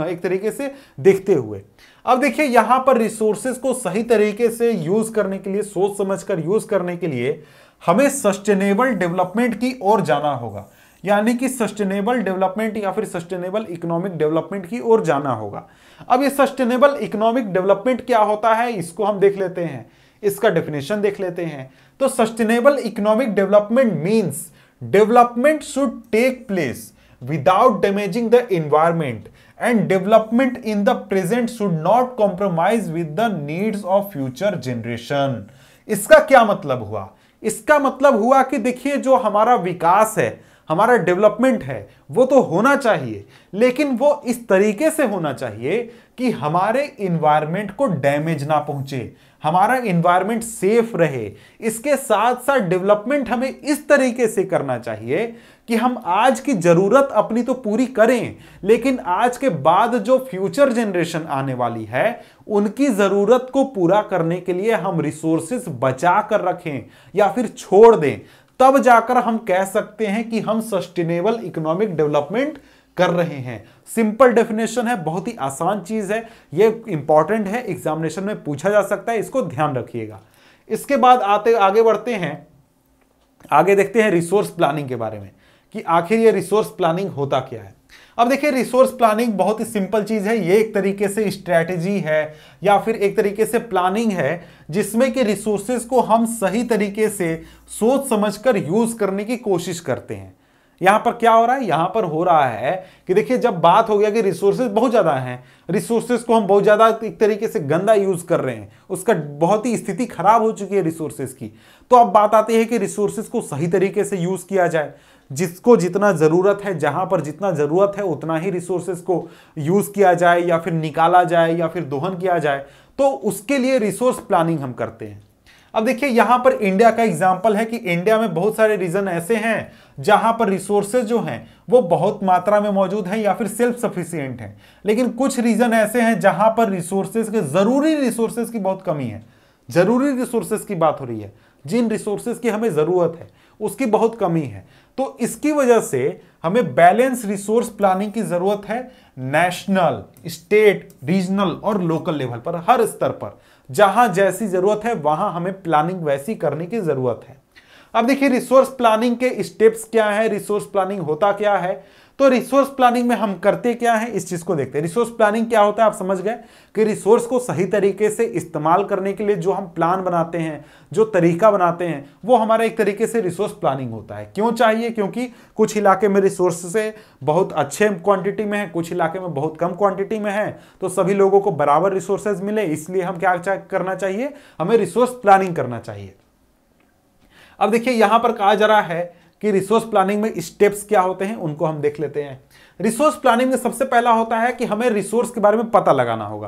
एक तरीके से देखते हुए। अब देखिए यहां पर रिसोर्सेज को सही तरीके से यूज करने के लिए, सोच समझकर यूज करने के लिए हमें सस्टेनेबल डेवलपमेंट की ओर जाना होगा, यानी कि सस्टेनेबल डेवलपमेंट या फिर सस्टेनेबल इकोनॉमिक डेवलपमेंट की ओर जाना होगा। अब ये सस्टेनेबल इकोनॉमिक डेवलपमेंट क्या होता है, इसको हम देख लेते हैं, इसका डेफिनेशन देख लेते हैं। तो sustainable economic development means development should take place without damaging the environment and development in the present should not compromise with the needs of future generation। इसका क्या मतलब हुआ? इसका मतलब हुआ कि देखिए जो हमारा विकास है, हमारा डेवलपमेंट है, वो तो होना चाहिए, लेकिन वो इस तरीके से होना चाहिए कि हमारे इन्वायरमेंट को डैमेज ना पहुंचे, हमारा इन्वायरमेंट सेफ रहे। इसके साथ साथ डेवलपमेंट हमें इस तरीके से करना चाहिए कि हम आज की जरूरत अपनी तो पूरी करें, लेकिन आज के बाद जो फ्यूचर जनरेशन आने वाली है उनकी जरूरत को पूरा करने के लिए हम रिसोर्सेज बचा कर रखें या फिर छोड़ दें। तब जाकर हम कह सकते हैं कि हम सस्टेनेबल इकोनॉमिक डेवलपमेंट कर रहे हैं। सिंपल डेफिनेशन है, बहुत ही आसान चीज है, ये इंपॉर्टेंट है, एग्जामिनेशन में पूछा जा सकता है, इसको ध्यान रखिएगा। इसके बाद आगे बढ़ते हैं, आगे देखते हैं रिसोर्स प्लानिंग के बारे में कि आखिर ये रिसोर्स प्लानिंग होता क्या है। अब देखिए, रिसोर्स प्लानिंग बहुत ही सिंपल चीज है। ये एक तरीके से स्ट्रैटेजी है या फिर एक तरीके से प्लानिंग है जिसमें कि रिसोर्सेज को हम सही तरीके से सोच समझकर यूज करने की कोशिश करते हैं। यहां पर क्या हो रहा है, यहां पर हो रहा है कि देखिए, जब बात हो गया कि रिसोर्सेज बहुत ज्यादा हैं, रिसोर्सेज को हम बहुत ज्यादा एक तरीके से गंदा यूज कर रहे हैं, उसका बहुत ही स्थिति खराब हो चुकी है रिसोर्सेज की, तो अब बात आती है कि रिसोर्सेज को सही तरीके से यूज किया जाए। जिसको जितना जरूरत है, जहां पर जितना जरूरत है उतना ही रिसोर्सेज को यूज किया जाए या फिर निकाला जाए या फिर दोहन किया जाए, तो उसके लिए रिसोर्स प्लानिंग हम करते हैं। अब देखिए, यहां पर इंडिया का एग्जांपल है कि इंडिया में बहुत सारे रीजन ऐसे हैं जहां पर रिसोर्सेज जो हैं वो बहुत मात्रा में मौजूद हैं या फिर सेल्फ सफिशिएंट हैं, लेकिन कुछ रीजन ऐसे हैं जहां पर रिसोर्सेज के जरूरी रिसोर्सेज की बहुत कमी है। जरूरी रिसोर्सेज की बात हो रही है, जिन रिसोर्सेज की हमें जरूरत है उसकी बहुत कमी है। तो इसकी वजह से हमें बैलेंस रिसोर्स प्लानिंग की जरूरत है, नेशनल, स्टेट, रीजनल और लोकल लेवल पर, हर स्तर पर जहां जैसी जरूरत है वहां हमें प्लानिंग वैसी करने की जरूरत है। अब देखिए, रिसोर्स प्लानिंग के स्टेप्स क्या है, रिसोर्स प्लानिंग होता क्या है। तो रिसोर्स प्लानिंग में हम करते क्या है, इस चीज को देखते हैं। रिसोर्स प्लानिंग क्या होता है, आप समझ गए कि रिसोर्स को सही तरीके से इस्तेमाल करने के लिए जो हम प्लान बनाते हैं, जो तरीका बनाते हैं, वो हमारा एक तरीके से रिसोर्स प्लानिंग होता है। क्यों चाहिए, क्योंकि कुछ इलाके में रिसोर्स से बहुत अच्छे क्वांटिटी में है, कुछ इलाके में बहुत कम क्वांटिटी में है, तो सभी लोगों को बराबर रिसोर्सेज मिले, इसलिए हम क्या करना चाहिए, हमें रिसोर्स प्लानिंग करना चाहिए। अब देखिए, यहां पर कहा जा रहा है कि रिसोर्स प्लानिंग में स्टेप्स क्या होते हैं, उनको हम देख लेते हैं। रिसोर्स प्लानिंग में सबसे पहला होता है कि हमें रिसोर्स के बारे में पता लगाना होगा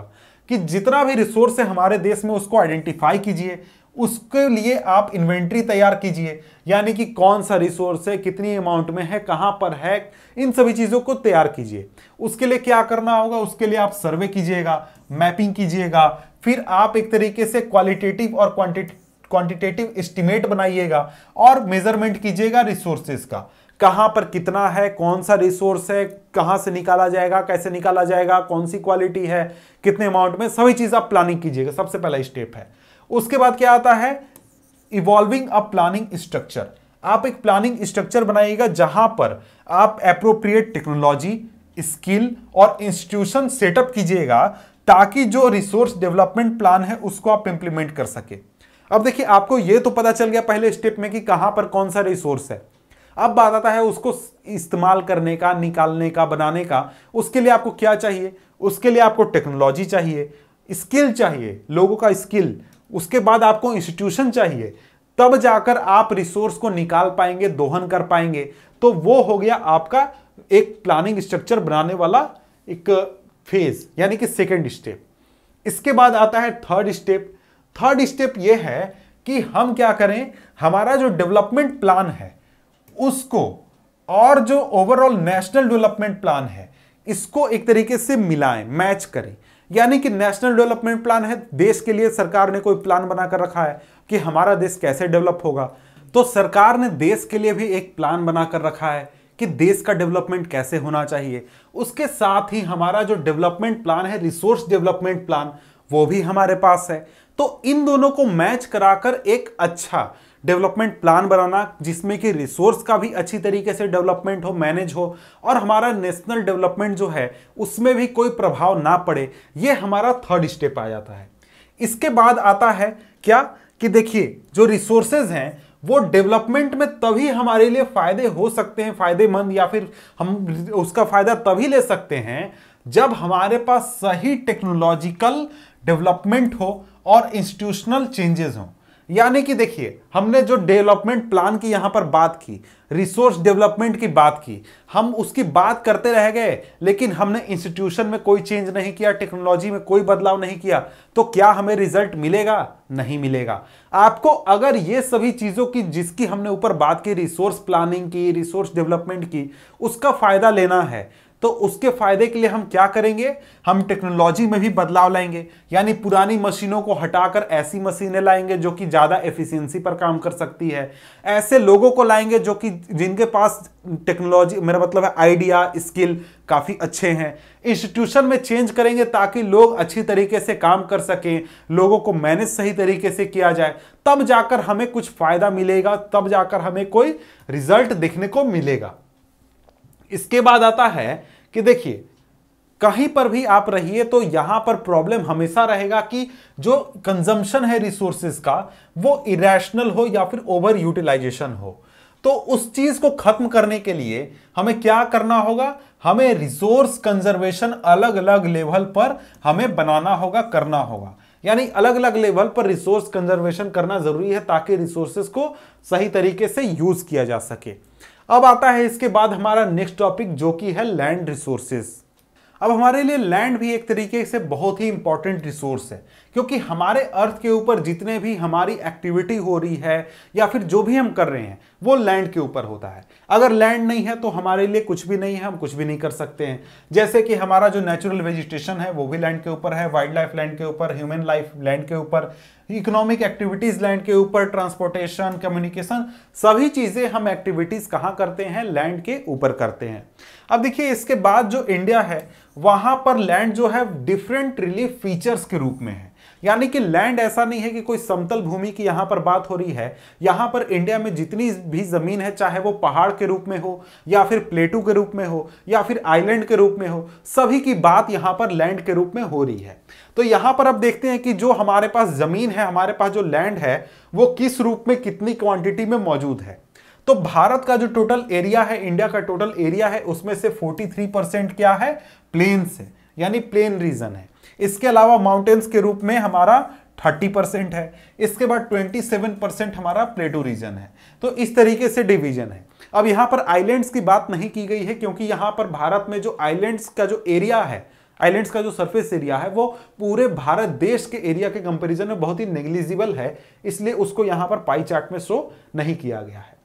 कि जितना भी रिसोर्स है हमारे देश में उसको आइडेंटिफाई कीजिए, उसके लिए आप इन्वेंट्री तैयार कीजिए, यानी कि कौन सा रिसोर्स है, कितनी अमाउंट में है, कहां पर है, इन सभी चीजों को तैयार कीजिए। उसके लिए क्या करना होगा, उसके लिए आप सर्वे कीजिएगा, मैपिंग कीजिएगा, फिर आप एक तरीके से क्वालिटेटिव और क्वांटिटेटिव एस्टिमेट बनाइएगा और मेजरमेंट कीजिएगा रिसोर्सेज का, कहां पर कितना है, कौन सा रिसोर्स है, कहां से निकाला जाएगा, कैसे निकाला जाएगा, कौन सी क्वालिटी है, कितने अमाउंट में, सभी चीज आप प्लानिंग कीजिएगा, सबसे पहला स्टेप है। उसके बाद क्या आता है, इवॉल्विंग अ प्लानिंग स्ट्रक्चर। आप एक प्लानिंग स्ट्रक्चर बनाइएगा जहां पर आप एप्रोप्रिएट टेक्नोलॉजी, स्किल और इंस्टीट्यूशन सेटअप कीजिएगा ताकि जो रिसोर्स डेवलपमेंट प्लान है उसको आप इंप्लीमेंट कर सके। अब देखिए, आपको यह तो पता चल गया पहले स्टेप में कि कहां पर कौन सा रिसोर्स है। अब बात आता है उसको इस्तेमाल करने का, निकालने का, बनाने का। उसके लिए आपको क्या चाहिए, उसके लिए आपको टेक्नोलॉजी चाहिए, स्किल चाहिए, लोगों का स्किल, उसके बाद आपको इंस्टीट्यूशन चाहिए, तब जाकर आप रिसोर्स को निकाल पाएंगे, दोहन कर पाएंगे। तो वो हो गया आपका एक प्लानिंग स्ट्रक्चर बनाने वाला एक फेज, यानी कि सेकेंड स्टेप। इसके बाद आता है थर्ड स्टेप। थर्ड स्टेप यह है कि हम क्या करें, हमारा जो डेवलपमेंट प्लान है उसको और जो ओवरऑल नेशनल डेवलपमेंट प्लान है इसको एक तरीके से मिलाएं, मैच करें। यानी कि नेशनल डेवलपमेंट प्लान है, देश के लिए सरकार ने कोई प्लान बनाकर रखा है कि हमारा देश कैसे डेवलप होगा, तो सरकार ने देश के लिए भी एक प्लान बनाकर रखा है कि देश का डेवलपमेंट कैसे होना चाहिए। उसके साथ ही हमारा जो डेवलपमेंट प्लान है, रिसोर्स डेवलपमेंट प्लान, वो भी हमारे पास है। तो इन दोनों को मैच कराकर एक अच्छा डेवलपमेंट प्लान बनाना जिसमें कि रिसोर्स का भी अच्छी तरीके से डेवलपमेंट हो, मैनेज हो, और हमारा नेशनल डेवलपमेंट जो है उसमें भी कोई प्रभाव ना पड़े, ये हमारा थर्ड स्टेप आ जाता है। इसके बाद आता है क्या कि देखिए, जो रिसोर्सेज हैं वो डेवलपमेंट में तभी हमारे लिए फायदे हो सकते हैं, फायदेमंद, या फिर हम उसका फायदा तभी ले सकते हैं जब हमारे पास सही टेक्नोलॉजिकल डेवलपमेंट हो और इंस्टीट्यूशनल चेंजेस हो। यानी कि देखिए, हमने जो डेवलपमेंट प्लान की यहां पर बात की, रिसोर्स डेवलपमेंट की बात की, हम उसकी बात करते रह गए, लेकिन हमने इंस्टीट्यूशन में कोई चेंज नहीं किया, टेक्नोलॉजी में कोई बदलाव नहीं किया, तो क्या हमें रिजल्ट मिलेगा? नहीं मिलेगा। आपको अगर ये सभी चीजों की, जिसकी हमने ऊपर बात की, रिसोर्स प्लानिंग की, रिसोर्स डेवलपमेंट की, उसका फायदा लेना है, तो उसके फायदे के लिए हम क्या करेंगे? हम टेक्नोलॉजी में भी बदलाव लाएंगे, यानी पुरानी मशीनों को हटाकर ऐसी मशीनें लाएंगे जो कि ज्यादा एफिशिएंसी पर काम कर सकती है। ऐसे लोगों को लाएंगे जो कि जिनके पास टेक्नोलॉजी, मेरा मतलब है आइडिया, स्किल काफी अच्छे हैं। इंस्टीट्यूशन में चेंज करेंगे ताकि लोग अच्छी तरीके से काम कर सकें, लोगों को मैनेज सही तरीके से किया जाए, तब जाकर हमें कुछ फायदा मिलेगा, तब जाकर हमें कोई रिजल्ट देखने को मिलेगा। इसके बाद आता है कि देखिए, कहीं पर भी आप रहिए तो यहां पर प्रॉब्लम हमेशा रहेगा कि जो कंजम्पशन है रिसोर्सेज का, वो इरेशनल हो या फिर ओवर यूटिलाइजेशन हो। तो उस चीज को खत्म करने के लिए हमें क्या करना होगा? हमें रिसोर्स कंजर्वेशन अलग अलग लेवल पर हमें बनाना होगा, करना होगा। यानी अलग अलग लेवल पर रिसोर्स कंजर्वेशन करना जरूरी है ताकि रिसोर्सेज को सही तरीके से यूज किया जा सके। अब आता है इसके बाद हमारा नेक्स्ट टॉपिक, जो कि है लैंड रिसोर्सेज। अब हमारे लिए लैंड भी एक तरीके से बहुत ही इंपॉर्टेंट रिसोर्स है, क्योंकि हमारे अर्थ के ऊपर जितने भी हमारी एक्टिविटी हो रही है या फिर जो भी हम कर रहे हैं वो लैंड के ऊपर होता है। अगर लैंड नहीं है तो हमारे लिए कुछ भी नहीं है, हम कुछ भी नहीं कर सकते हैं। जैसे कि हमारा जो नेचुरल वेजिटेशन है वो भी लैंड के ऊपर है, वाइल्ड लाइफ लैंड के ऊपर, ह्यूमन लाइफ लैंड के ऊपर, इकोनॉमिक एक्टिविटीज लैंड के ऊपर, ट्रांसपोर्टेशन, कम्युनिकेशन, सभी चीजें हम एक्टिविटीज कहां करते हैं? लैंड के ऊपर करते हैं। अब देखिए, इसके बाद जो इंडिया है वहां पर लैंड जो है डिफरेंट रिलीफ फीचर्स के रूप में है। यानी कि लैंड ऐसा नहीं है कि कोई समतल भूमि की यहां पर बात हो रही है। यहां पर इंडिया में जितनी भी जमीन है, चाहे वो पहाड़ के रूप में हो या फिर प्लेटू के रूप में हो या फिर आइलैंड के रूप में हो, सभी की बात यहां पर लैंड के रूप में हो रही है। तो यहां पर अब देखते हैं कि जो हमारे पास जमीन है, हमारे पास जो लैंड है, वो किस रूप में, कितनी क्वांटिटी में मौजूद है। तो भारत का जो टोटल एरिया है, इंडिया का टोटल एरिया है, उसमें से 43% क्या है? प्लेन्स है, यानी प्लेन रीजन है। इसके अलावा माउंटेन्स के रूप में हमारा 30% है। इसके बाद 27% हमारा प्लेटू रीजन है। तो इस तरीके से डिवीजन है। अब यहां पर आइलैंड्स की बात नहीं की गई है, क्योंकि यहां पर भारत में जो आइलैंड्स का जो एरिया है, आइलैंड्स का जो सरफेस एरिया है, वो पूरे भारत देश के एरिया के कंपैरिजन में बहुत ही नेग्लिजिबल है, इसलिए उसको यहां पर पाई चार्ट में शो नहीं किया गया है।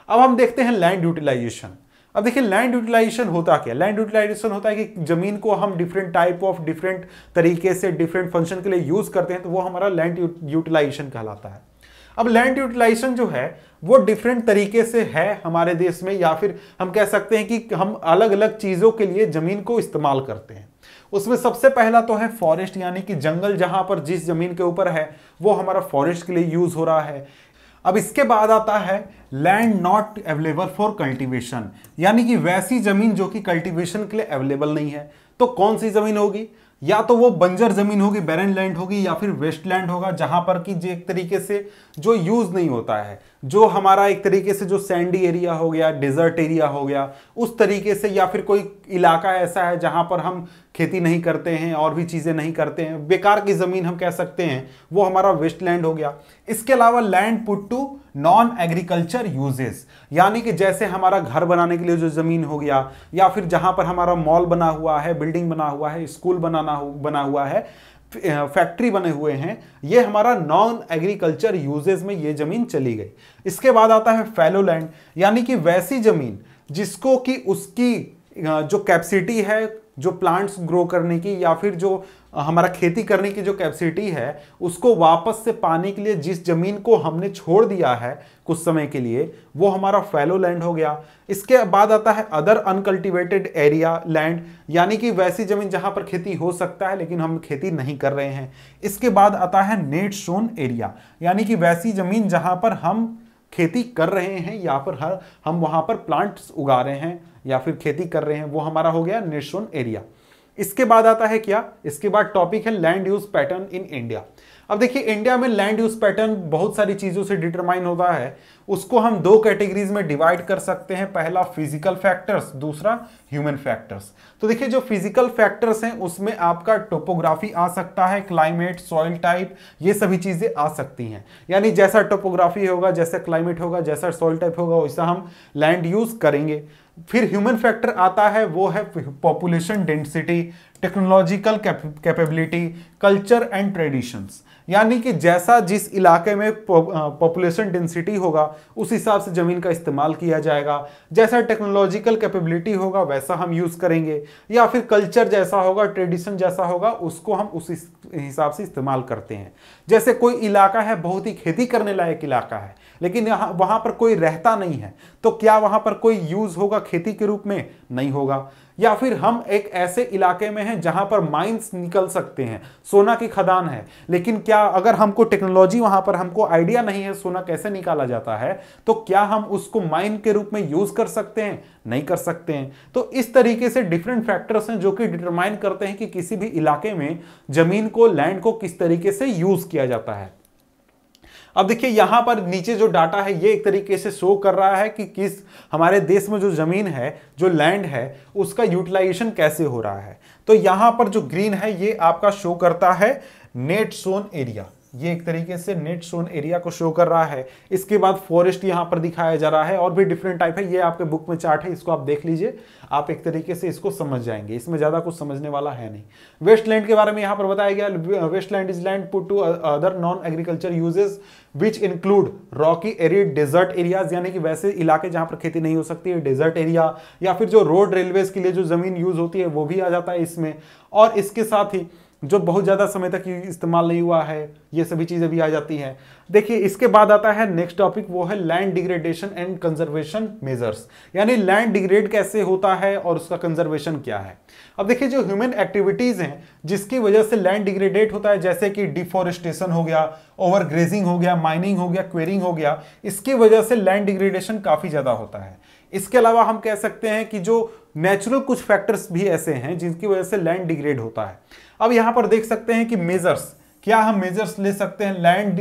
अब हम देखते हैं लैंड यूटिलाइजेशन। अब देखिए, लैंड यूटिलाइजेशन होता क्या? लैंड यूटिलाइजेशन होता है कि जमीन को हम डिफरेंट टाइप ऑफ, डिफरेंट तरीके से, डिफरेंट फंक्शन के लिए यूज करते हैं, तो वो हमारा लैंड यूटिलाइजेशन कहलाता है। अब लैंड यूटिलाइजेशन जो है वो डिफरेंट तरीके से है हमारे देश में, या फिर हम कह सकते हैं कि हम अलग अलग चीजों के लिए जमीन को इस्तेमाल करते हैं। उसमें सबसे पहला तो है फॉरेस्ट, यानी कि जंगल, जहां पर जिस जमीन के ऊपर है वो हमारा फॉरेस्ट के लिए यूज हो रहा है। अब इसके बाद आता है land not available for cultivation, यानी कि वैसी जमीन जो कि कल्टीवेशन के लिए अवेलेबल नहीं है। तो कौन सी जमीन होगी? या तो वो बंजर जमीन होगी, बैरन लैंड होगी, या फिर वेस्टलैंड होगा, जहां पर कि जो एक तरीके से जो यूज नहीं होता है, जो हमारा एक तरीके से जो सैंडी एरिया हो गया, डेजर्ट एरिया हो गया, उस तरीके से, या फिर कोई इलाका ऐसा है जहां पर हम खेती नहीं करते हैं और भी चीजें नहीं करते हैं, बेकार की जमीन हम कह सकते हैं, वो हमारा वेस्टलैंड हो गया। इसके अलावा land put to non agriculture uses, यानी कि जैसे हमारा घर बनाने के लिए जो जमीन हो गया, या फिर जहां पर हमारा मॉल बना हुआ है, बिल्डिंग बना हुआ है, स्कूल बना हुआ है, फैक्ट्री बने हुए हैं, ये हमारा नॉन एग्रीकल्चर यूजेस में ये जमीन चली गई। इसके बाद आता है फैलो लैंड, यानी कि वैसी जमीन जिसको कि उसकी जो कैपेसिटी है, जो प्लांट्स ग्रो करने की या फिर जो हमारा खेती करने की जो कैपेसिटी है, उसको वापस से पाने के लिए जिस जमीन को हमने छोड़ दिया है कुछ समय के लिए, वो हमारा फैलो लैंड हो गया। इसके बाद आता है अदर अनकल्टिवेटेड एरिया लैंड, यानी कि वैसी जमीन जहां पर खेती हो सकता है लेकिन हम खेती नहीं कर रहे हैं। इसके बाद आता है नेट सोन एरिया, यानी कि वैसी जमीन जहां पर हम खेती कर रहे हैं या फिर हम वहां पर प्लांट्स उगा रहे हैं या फिर खेती कर रहे हैं, वो हमारा हो गया नेट सोन एरिया। इसके बाद आता है क्या? इसके बाद टॉपिक है land use pattern in India. अब देखिए इंडिया में लैंड यूज पैटर्न बहुत सारी चीजों से डिटरमाइन होता है। उसको हम दो कैटेगरीज में डिवाइड कर सकते हैं, पहला फिजिकल फैक्टर्स, दूसरा ह्यूमन फैक्टर्स। तो देखिए जो फिजिकल फैक्टर्स हैं उसमें आपका टोपोग्राफी आ सकता है, क्लाइमेट, सॉइल टाइप, ये सभी चीजें आ सकती हैं। यानी जैसा टोपोग्राफी होगा, जैसा क्लाइमेट होगा, जैसा सॉइल टाइप होगा, वैसा हम लैंड यूज करेंगे। फिर ह्यूमन फैक्टर आता है, वो है population density, technological capability, culture and traditions. यानी कि जैसा जिस इलाके में पॉपुलेशन डेंसिटी होगा उस हिसाब से जमीन का इस्तेमाल किया जाएगा, जैसा टेक्नोलॉजिकल कैपेबिलिटी होगा वैसा हम यूज करेंगे, या फिर कल्चर जैसा होगा, ट्रेडिशन जैसा होगा, उसको हम उस हिसाब से इस्तेमाल करते हैं। जैसे कोई इलाका है बहुत ही खेती करने लायक इलाका है, लेकिन यहाँ वहां पर कोई रहता नहीं है, तो क्या वहां पर कोई यूज होगा खेती के रूप में? नहीं होगा। या फिर हम एक ऐसे इलाके में हैं जहां पर माइंस निकल सकते हैं, सोना की खदान है, लेकिन क्या अगर हमको टेक्नोलॉजी, वहां पर हमको आइडिया नहीं है सोना कैसे निकाला जाता है, तो क्या हम उसको माइन के रूप में यूज कर सकते हैं? नहीं कर सकते हैं। तो इस तरीके से डिफरेंट फैक्टर्स हैं जो कि डिटरमाइन करते हैं कि किसी भी इलाके में जमीन को, लैंड को किस तरीके से यूज किया जाता है। अब देखिए यहां पर नीचे जो डाटा है ये एक तरीके से शो कर रहा है कि किस हमारे देश में जो जमीन है, जो लैंड है, उसका यूटिलाइजेशन कैसे हो रहा है। तो यहां पर जो ग्रीन है ये आपका शो करता है नेट सोन एरिया, ये एक तरीके से नेट सोन एरिया को शो कर रहा है। इसके बाद फॉरेस्ट यहां पर दिखाया जा रहा है, और भी डिफरेंट टाइप है, ये आपके बुक में चार्ट है, इसको आप देख लीजिए, आप एक तरीके से इसको समझ जाएंगे, इसमें ज्यादा कुछ समझने वाला है नहीं। वेस्टलैंड के बारे में यहां पर बताया गया, wasteland is land put to other non agriculture uses which include rocky, arid, desert areas, यानी कि वैसे इलाके जहां पर खेती नहीं हो सकती है, डेजर्ट एरिया, या फिर जो रोड रेलवेज के लिए जो जमीन यूज होती है वो भी आ जाता है इसमें। और इसके साथ ही जो बहुत ज्यादा समय तक इस्तेमाल नहीं हुआ है, ये सभी चीजें भी आ जाती हैं। देखिए इसके बाद आता है नेक्स्ट टॉपिक, वो है land degradation and conservation measures, यानी लैंड डिग्रेड कैसे होता है और उसका कंजर्वेशन क्या है। अब देखिए जो ह्यूमन एक्टिविटीज हैं जिसकी वजह से लैंड डिग्रेडेट होता है, जैसे कि डिफोरेस्टेशन हो गया, ओवरग्रेजिंग हो गया, माइनिंग हो गया, क्वेरिंग हो गया, इसकी वजह से लैंड डिग्रेडेशन काफी ज्यादा होता है। इसके अलावा हम कह सकते हैं कि जो नेचुरल कुछ फैक्टर्स भी ऐसे हैं जिनकी वजह से लैंड डिग्रेड होता है। अब यहां पर देख सकते हैं कि मेजर्स, क्या हम मेजर्स ले सकते हैं लैंड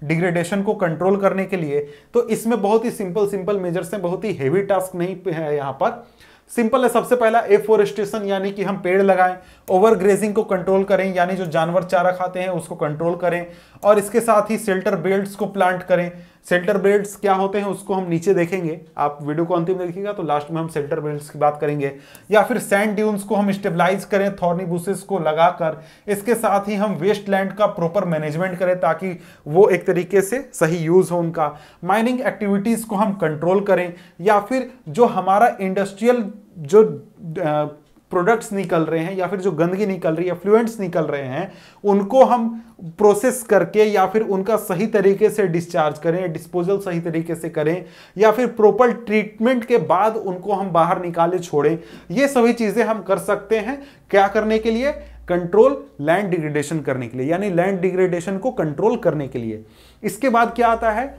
डिग्रेडेशन को कंट्रोल करने के लिए। तो इसमें बहुत ही सिंपल मेजर्स हैं, बहुत ही हेवी टास्क नहीं है। यहां पर सिंपल है। सबसे पहला एफोरेस्टेशन, यानी कि हम पेड़ लगाएं, ओवरग्रेजिंग को कंट्रोल करें, यानी जो जानवर चारा खाते हैं उसको कंट्रोल करें, और इसके साथ ही शेल्टर बेल्ट्स को प्लांट करें। शेल्टर बेल्ट्स क्या होते हैं उसको हम नीचे देखेंगे, आप वीडियो को अंतिम देखिएगा तो लास्ट में हम शेल्टर बेल्ट्स की बात करेंगे। या फिर सैंड ड्यून्स को हम स्टेबलाइज करें थॉर्नी बुशेस को लगाकर। इसके साथ ही हम वेस्टलैंड का प्रॉपर मैनेजमेंट करें ताकि वो एक तरीके से सही यूज हो उनका। माइनिंग एक्टिविटीज को हम कंट्रोल करें, या फिर जो हमारा इंडस्ट्रियल जो प्रोडक्ट्स निकल रहे हैं या फिर जो गंदगी निकल रही है, फ्लुएंट्स निकल रहे हैं, उनको हम प्रोसेस करके या फिर उनका सही तरीके से डिस्चार्ज करें, डिस्पोजल सही तरीके से करें, या फिर प्रॉपर ट्रीटमेंट के बाद उनको हम बाहर निकाले छोड़ें। ये सभी चीजें हम कर सकते हैं क्या करने के लिए? कंट्रोल लैंड डिग्रेडेशन करने के लिए, यानी लैंड डिग्रेडेशन को कंट्रोल करने के लिए। इसके बाद क्या आता है?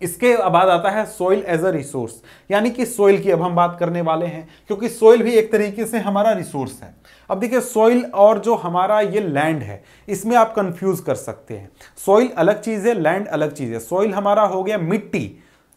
इसके बाद आता है सोइल एज अ रिसोर्स, यानी कि सोइल की अब हम बात करने वाले हैं, क्योंकि सोइल भी एक तरीके से हमारा रिसोर्स है। अब देखिए सोइल और जो हमारा ये लैंड है इसमें आप कंफ्यूज कर सकते हैं। सोइल अलग चीज है, लैंड अलग चीज है। सोइल हमारा हो गया मिट्टी,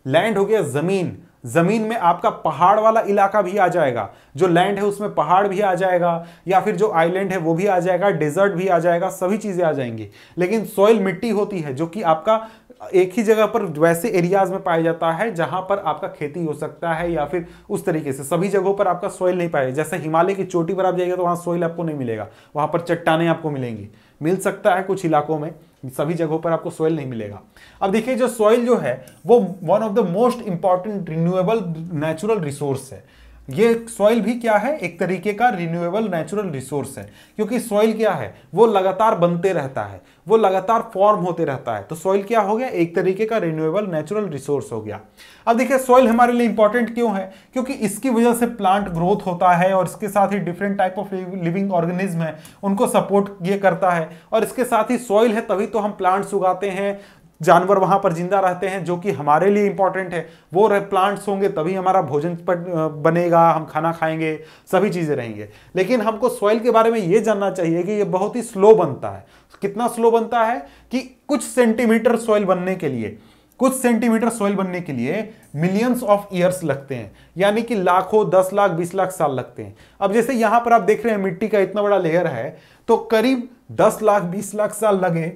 लैंड हो गया जमीन। जमीन में आपका पहाड़ वाला इलाका भी आ जाएगा, जो लैंड है उसमें पहाड़ भी आ जाएगा, या फिर जो आइलैंड है वो भी आ जाएगा, डेजर्ट भी आ जाएगा, सभी चीजें आ जाएंगी। लेकिन सोइल मिट्टी होती है जो कि आपका एक ही जगह पर वैसे एरियाज में पाया जाता है जहां पर आपका खेती हो सकता है, या फिर उस तरीके से सभी जगहों पर आपका सोइल नहीं पाएगा। जैसे हिमालय की चोटी पर आप जाइएगा तो वहां सोइल आपको नहीं मिलेगा, वहां पर चट्टानें आपको मिलेंगी, मिल सकता है कुछ इलाकों में, सभी जगहों पर आपको सोइल नहीं मिलेगा। अब देखिए जो सोइल जो है वो one of the most important renewable natural resource है। ये सॉइल भी क्या है? एक तरीके का रिन्यूएबल नेचुरल रिसोर्स है, क्योंकि सॉइल क्या है? वो लगातार बनते रहता है, वो लगातार फॉर्म होते रहता है। तो सॉइल क्या हो गया? एक तरीके का रिन्यूएबल नेचुरल रिसोर्स हो गया। अब देखिए सॉइल हमारे लिए इंपॉर्टेंट क्यों है? क्योंकि इसकी वजह से प्लांट ग्रोथ होता है, और इसके साथ ही different type of living organism है उनको सपोर्ट ये करता है। और इसके साथ ही सॉइल है तभी तो हम प्लांट्स उगाते हैं, जानवर वहां पर जिंदा रहते हैं, जो कि हमारे लिए इंपॉर्टेंट है। वो प्लांट्स होंगे तभी हमारा भोजन बनेगा, हम खाना खाएंगे, सभी चीजें रहेंगे। लेकिन हमको सॉइल के बारे में ये जानना चाहिए कि ये बहुत ही स्लो बनता है। कितना स्लो बनता है कि कुछ सेंटीमीटर सॉइल बनने के लिए, कुछ सेंटीमीटर सॉइल बनने के लिए मिलियंस ऑफ ईयर्स लगते हैं, यानी कि लाखों, 10 लाख, 20 लाख साल लगते हैं। अब जैसे यहां पर आप देख रहे हैं मिट्टी का इतना बड़ा लेयर है, तो करीब 10 लाख 20 लाख साल लगे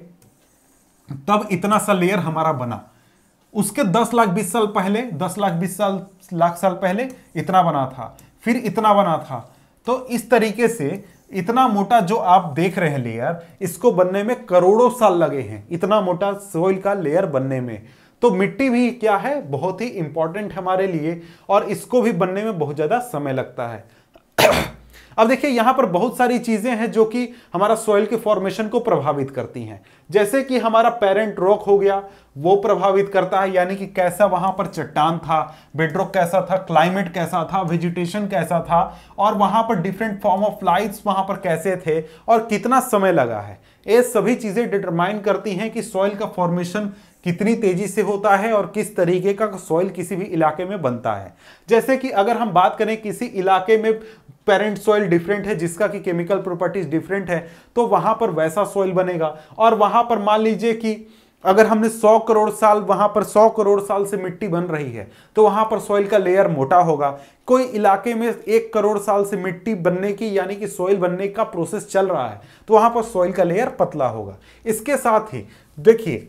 तब इतना सा लेयर हमारा बना। उसके 10 लाख 20 साल पहले, 10 लाख 20 लाख साल पहले इतना बना था, फिर इतना बना था। तो इस तरीके से इतना मोटा जो आप देख रहे हैं लेयर, इसको बनने में करोड़ों साल लगे हैं, इतना मोटा सोइल का लेयर बनने में। तो मिट्टी भी क्या है, बहुत ही इंपॉर्टेंट हमारे लिए, और इसको भी बनने में बहुत ज्यादा समय लगता है। अब देखिए यहां पर बहुत सारी चीजें हैं जो कि हमारा सॉइल के फॉर्मेशन को प्रभावित करती हैं। जैसे कि हमारा पेरेंट रॉक हो गया, वो प्रभावित करता है, यानी कि कैसा वहां पर चट्टान था, बेडरॉक कैसा था, क्लाइमेट कैसा था, वेजिटेशन कैसा था, और वहां पर डिफरेंट फॉर्म ऑफ लाइट्स वहां पर कैसे थे और कितना समय लगा है। ये सभी चीजें डिटरमाइन करती हैं कि सॉइल का फॉर्मेशन कितनी तेजी से होता है और किस तरीके का सॉइल किसी भी इलाके में बनता है। जैसे कि अगर हम बात करें किसी इलाके में पेरेंट सॉइल डिफरेंट है, जिसका कि केमिकल प्रॉपर्टीज डिफरेंट है, तो वहां पर वैसा सॉइल बनेगा। और वहां पर मान लीजिए कि अगर हमने 100 करोड़ साल, वहां पर 100 करोड़ साल से मिट्टी बन रही है, तो वहां पर सॉइल का लेयर मोटा होगा। कोई इलाके में 1 करोड़ साल से मिट्टी बनने की, यानी कि सॉइल बनने का प्रोसेस चल रहा है, तो वहां पर सॉइल का लेयर पतला होगा। इसके साथ ही देखिए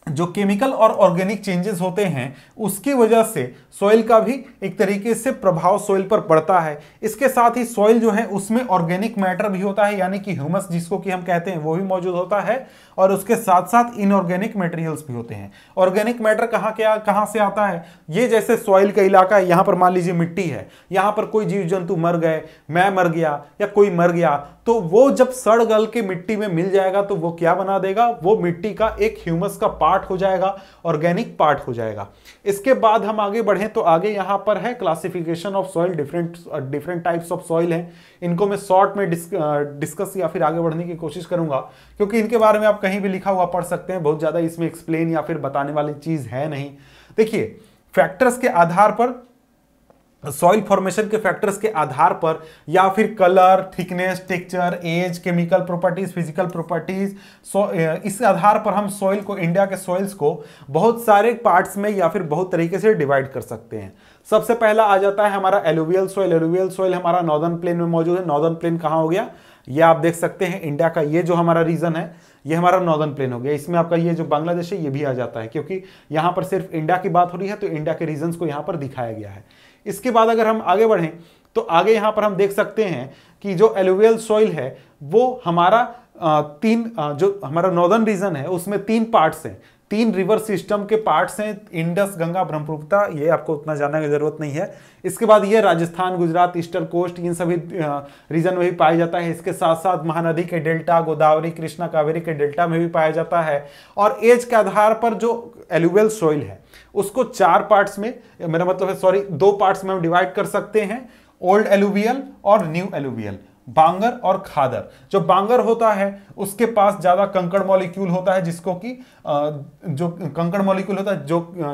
जो केमिकल और ऑर्गेनिक चेंजेस होते हैं, उसकी वजह से सॉइल का भी एक तरीके से प्रभाव सॉइल पर पड़ता है। इसके साथ ही सॉइल जो है उसमें ऑर्गेनिक मैटर भी होता है, यानी कि ह्यूमस जिसको कि हम कहते हैं, वो भी मौजूद होता है, और उसके साथ साथ इनऑर्गेनिक मटेरियल्स भी होते हैं। ऑर्गेनिक मैटर कहाँ से आता है, ये जैसे सॉइल का इलाका है, यहाँ पर मान लीजिए मिट्टी है, यहाँ पर कोई जीव जंतु मर गए, मैं मर गया या कोई मर गया, तो वो जब सड़ गल के मिट्टी में मिल जाएगा तो वो क्या बना देगा, वो मिट्टी का एक ह्यूमस का पार्ट हो जाएगा, ऑर्गेनिक पार्ट हो जाएगा। इसके बाद हम आगे बढ़ें तो आगे यहाँ पर है classification of soil, different types of soil हैं। इनको मैं शॉर्ट में डिस्कस या फिर आगे बढ़ने की कोशिश करूंगा, क्योंकि इनके बारे में आप कहीं भी लिखा हुआ पढ़ सकते हैं, बहुत ज्यादा इसमें एक्सप्लेन या फिर बताने वाली चीज है नहीं। देखिए फैक्टर्स के आधार पर, सॉइल फॉर्मेशन के फैक्टर्स के आधार पर, या फिर colour, thickness, texture, age, chemical properties, physical properties, इस आधार पर हम सॉइल को, इंडिया के सॉइल्स को बहुत सारे पार्ट्स में या फिर बहुत तरीके से डिवाइड कर सकते हैं। सबसे पहला आ जाता है हमारा एलुवियल सॉइल। एलुवियल सॉइल हमारा नॉर्दर्न प्लेन में मौजूद है। नॉर्दर्न प्लेन कहाँ हो गया, ये आप देख सकते हैं इंडिया का, ये जो हमारा रीजन है ये हमारा नॉर्दर्न प्लेन हो गया। इसमें आपका ये जो बांग्लादेश है ये भी आ जाता है, क्योंकि यहाँ पर सिर्फ इंडिया की बात हो रही है तो इंडिया के रीजन्स को यहाँ पर दिखाया गया है। इसके बाद अगर हम आगे बढ़ें तो आगे यहाँ पर हम देख सकते हैं कि जो एलुवियल सॉइल है वो हमारा जो हमारा नॉर्दर्न रीजन है उसमें 3 पार्ट्स हैं, 3 रिवर सिस्टम के पार्ट्स हैं, इंडस, गंगा, ब्रह्मपुत्र। ये आपको उतना जानने की जरूरत नहीं है। इसके बाद ये राजस्थान, गुजरात, ईस्टर्न कोस्ट, इन सभी रीजन में भी पाया जाता है। इसके साथ साथ महानदी के डेल्टा, गोदावरी, कृष्णा, कावेरी के डेल्टा में भी पाया जाता है। और एज के आधार पर जो एलुवियल सॉइल है उसको 4 पार्ट्स में, मेरा मतलब है सॉरी 2 पार्ट्स में हम डिवाइड कर सकते हैं, ओल्ड एलुवियल और न्यू एलुवियल, बांगर और खादर। जो बांगर होता है उसके पास ज्यादा कंकड़ मॉलिक्यूल होता है, जिसको कि जो कंकड़ मॉलिक्यूल होता है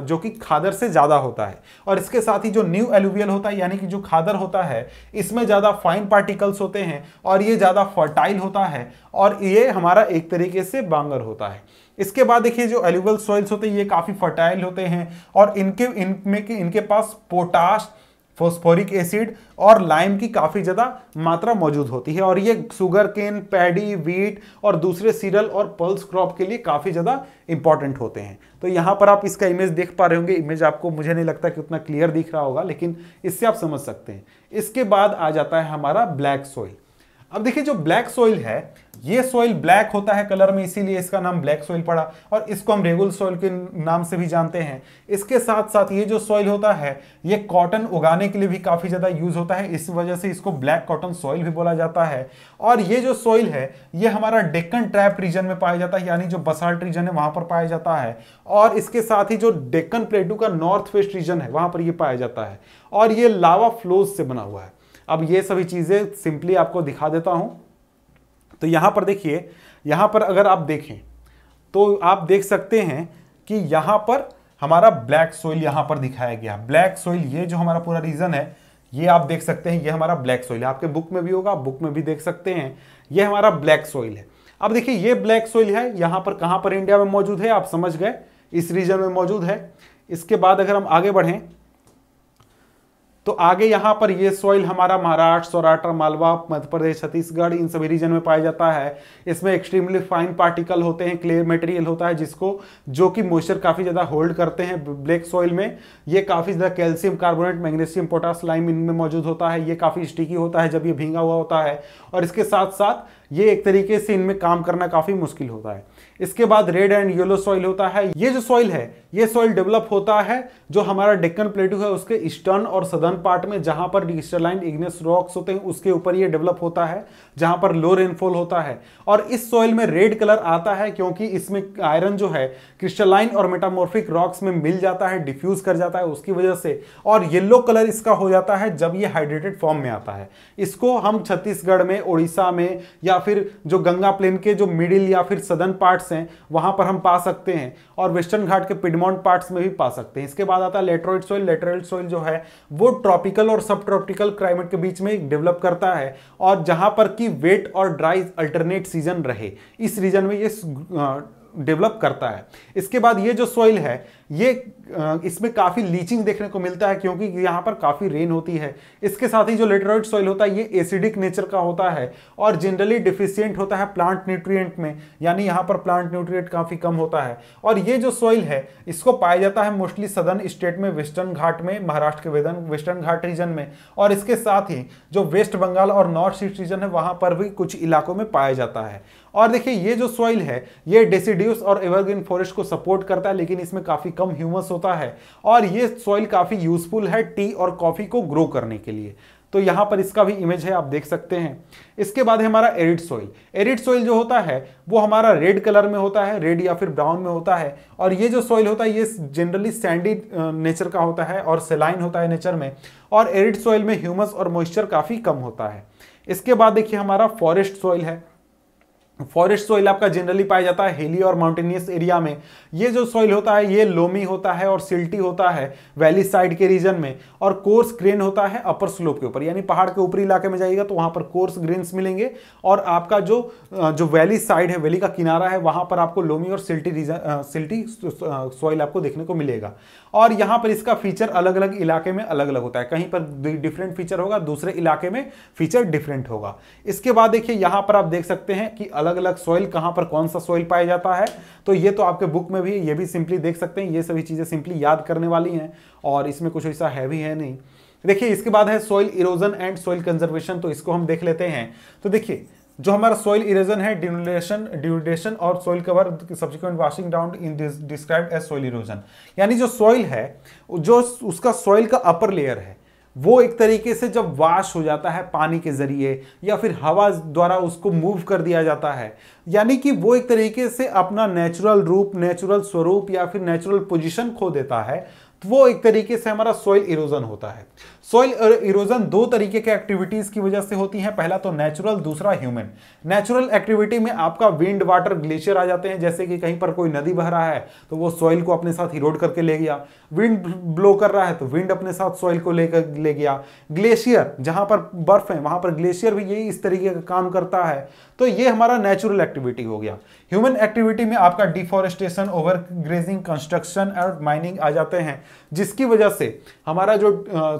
जो कि खादर से ज्यादा होता है। और इसके साथ ही जो न्यू एलुवियल होता है, यानी कि जो खादर होता है, इसमें ज्यादा फाइन पार्टिकल्स होते हैं और ये ज्यादा फर्टाइल होता है, और ये हमारा एक तरीके से बांगर होता है। इसके बाद देखिए जो एलुवियल सॉइल्स होते हैं ये काफी फर्टाइल होते हैं और इनके पास पोटाश, फॉस्फोरिक एसिड और लाइम की काफी ज्यादा मात्रा मौजूद होती है, और ये शुगर केन, पैडी, वीट और दूसरे सीरियल और पल्स क्रॉप के लिए काफी ज्यादा इंपॉर्टेंट होते हैं। तो यहां पर आप इसका इमेज देख पा रहे होंगे। इमेज आपको, मुझे नहीं लगता कि उतना क्लियर दिख रहा होगा, लेकिन इससे आप समझ सकते हैं। इसके बाद आ जाता है हमारा ब्लैक सॉइल। अब देखिए जो ब्लैक सॉइल है, ये सॉइल ब्लैक होता है कलर में, इसीलिए इसका नाम ब्लैक सॉइल पड़ा, और इसको हम रेगुलर सॉइल के नाम से भी जानते हैं। इसके साथ साथ ये जो सॉइल होता है ये कॉटन उगाने के लिए भी काफी ज्यादा यूज होता है, इस वजह से इसको ब्लैक कॉटन सॉइल भी बोला जाता है। और ये जो सॉइल है ये हमारा डेक्कन ट्रैप रीजन में पाया जाता है, यानी जो बसाल्ट रीजन है वहां पर पाया जाता है, और इसके साथ ही जो डेक्कन प्लेटू का नॉर्थ वेस्ट रीजन है वहां पर ये पाया जाता है, और ये लावा फ्लोज से बना हुआ है। अब ये सभी चीजें सिंपली आपको दिखा देता हूं। तो यहां पर देखिए, यहां पर अगर आप देखें तो आप देख सकते हैं कि यहां पर हमारा ब्लैक सॉइल यहां पर दिखाया गया। ब्लैक सॉइल, ये जो हमारा पूरा रीजन है ये आप देख सकते हैं, ये हमारा ब्लैक सॉइल है। आपके बुक में भी होगा, बुक में भी देख सकते हैं, ये हमारा ब्लैक सॉइल है। अब देखिए ये ब्लैक सॉइल है, यहां पर कहां पर इंडिया में मौजूद है आप समझ गए, इस रीजन में मौजूद है। इसके बाद अगर हम आगे बढ़ें तो आगे यहां पर ये सॉइल हमारा महाराष्ट्र, सौराष्ट्र, मालवा, मध्य प्रदेश, छत्तीसगढ़ इन सभी रीजन में पाया जाता है। इसमें एक्सट्रीमली फाइन पार्टिकल होते हैं, क्ले मटेरियल होता है जिसको जो कि मॉइस्चर काफी ज्यादा होल्ड करते हैं। ब्लैक सॉइल में ये काफी ज्यादा calcium carbonate, magnesium, potash, lime इनमें मौजूद होता है। ये काफी स्टिकी होता है जब ये भींगा हुआ होता है, और इसके साथ साथ ये एक तरीके से इनमें काम करना काफी मुश्किल होता है। इसके बाद रेड एंड येलो सॉइल होता है। ये जो सॉइल है ये सॉइल डेवलप होता है जो हमारा डेक्कन प्लेटू है उसके ईस्टर्न और सदर्न पार्ट में, जहां पर क्रिस्टलाइन इग्नेस रॉक्स होते हैं उसके ऊपर ये डेवलप होता है, जहां पर लो रेनफॉल होता है। और इस सॉइल में रेड कलर आता है क्योंकि इसमें आयरन जो है क्रिस्टलाइन और मेटामॉर्फिक रॉक्स में मिल जाता है, डिफ्यूज कर जाता है उसकी वजह से, और येलो कलर इसका हो जाता है जब ये हाइड्रेटेड फॉर्म में आता है। इसको हम छत्तीसगढ़ में, उड़ीसा में, या फिर जो गंगा प्लेन के जो मिडिल या फिर सदर्न पार्ट्स हैं वहां पर हम पा सकते हैं, और वेस्टर्न घाट के पिडमॉन्ट पार्ट्स में भी पा सकते हैं। इसके बाद आता है लेटरोइड सॉइल। लेटरोइड सॉइल जो है वो ट्रॉपिकल और सब ट्रॉपिकल क्लाइमेट के बीच में डेवलप करता है, और जहां पर की वेट और ड्राई अल्टरनेट सीजन रहे इस रीजन में ये डेवलप करता है। इसके बाद ये जो सॉइल है ये इसमें काफी लीचिंग देखने को मिलता है क्योंकि यहाँ पर काफी रेन होती है। इसके साथ ही जो लेटरोइड सॉइल होता है ये एसिडिक नेचर का होता है और जनरली डिफिशिएंट होता है प्लांट न्यूट्रिएंट में, यानी यहाँ पर प्लांट न्यूट्रिएंट काफी कम होता है। और ये जो सॉइल है इसको पाया जाता है मोस्टली सदर्न स्टेट में, वेस्टर्न घाट में, महाराष्ट्र के वेस्टर्न घाट रीजन में, और इसके साथ ही जो वेस्ट बंगाल और नॉर्थ ईस्ट रीजन है वहां पर भी कुछ इलाकों में पाया जाता है। और देखिए ये जो सॉइल है ये डेसिडियस और एवरग्रीन फॉरेस्ट को सपोर्ट करता है, लेकिन इसमें काफी कम ह्यूमस होता है, और ये सॉइल काफी यूजफुल है टी और कॉफी को ग्रो करने के लिए। तो यहां पर इसका भी इमेज है, आप देख सकते हैं। इसके बाद है हमारा एरिड सॉइल। एरिड सॉइल जो होता है वो हमारा रेड कलर में होता है, रेड या फिर ब्राउन में होता है, और ये जो सॉइल होता है ये जनरली सैंडी नेचर का होता है और सेलाइन होता है नेचर में, और एरिड सॉइल में ह्यूमस और मॉइस्चर काफी कम होता है। इसके बाद देखिए हमारा फॉरेस्ट सॉइल है। फॉरेस्ट सॉइल आपका जनरली पाया जाता है हिली और माउंटेनियस एरिया में। ये जो सॉइल होता है ये लोमी होता है और सिल्टी होता है वैली साइड के रीजन में, और कोर्स ग्रेन होता है अपर स्लोप के ऊपर, यानी पहाड़ के ऊपरी इलाके में जाइएगा तो वहां पर कोर्स ग्रेन्स मिलेंगे, और आपका जो वैली साइड है, वैली का किनारा है, वहां पर आपको लोमी और सिल्टी सॉइल आपको देखने को मिलेगा। और यहाँ पर इसका फीचर अलग अलग इलाके में अलग अलग होता है, कहीं पर डिफरेंट फीचर होगा, दूसरे इलाके में फीचर डिफरेंट होगा। इसके बाद देखिए यहाँ पर आप देख सकते हैं कि अलग अलग सॉइल कहां पर कौन सा सॉइल पाया जाता है, तो ये तो आपके बुक में भी, ये भी सिंपली देख सकते हैं। ये सभी चीजें सिंपली याद करने वाली हैं और इसमें कुछ ऐसा हैवी है नहीं। देखिए इसके बाद है soil erosion and soil conservation, तो इसको हम देख लेते हैं। तो देखिए जो हमारा सॉइल इरोजन है, डिनूडेशन और soil cover subsequent washing down in described as soil erosion, यानी जो सॉइल है जो उसका सॉइल का अपर लेयर है वो एक तरीके से जब वॉश हो जाता है पानी के जरिए या फिर हवा द्वारा उसको मूव कर दिया जाता है, यानी कि वो एक तरीके से अपना नेचुरल रूप, नेचुरल स्वरूप या फिर नेचुरल पोजीशन खो देता है, तो वो एक तरीके से हमारा सॉइल इरोजन होता है। सॉइल इरोजन दो तरीके के एक्टिविटीज की वजह से होती है, पहला तो नेचुरल, दूसरा ह्यूमन। नेचुरल एक्टिविटी में आपका विंड, वाटर, ग्लेशियर आ जाते हैं, जैसे कि कहीं पर कोई नदी बह रहा है तो वो सॉइल को अपने साथ इरोड करके ले गया, विंड ब्लो कर रहा है तो विंड अपने साथ सॉइल को लेकर ले गया, ग्लेशियर जहां पर बर्फ है वहां पर ग्लेशियर भी यही इस तरीके का काम करता है। तो ये हमारा नेचुरल एक्टिविटी हो गया। ह्यूमन एक्टिविटी में आपका डिफॉरेस्टेशन, ओवर ग्रेजिंग, कंस्ट्रक्शन और माइनिंग आ जाते हैं, जिसकी वजह से हमारा जो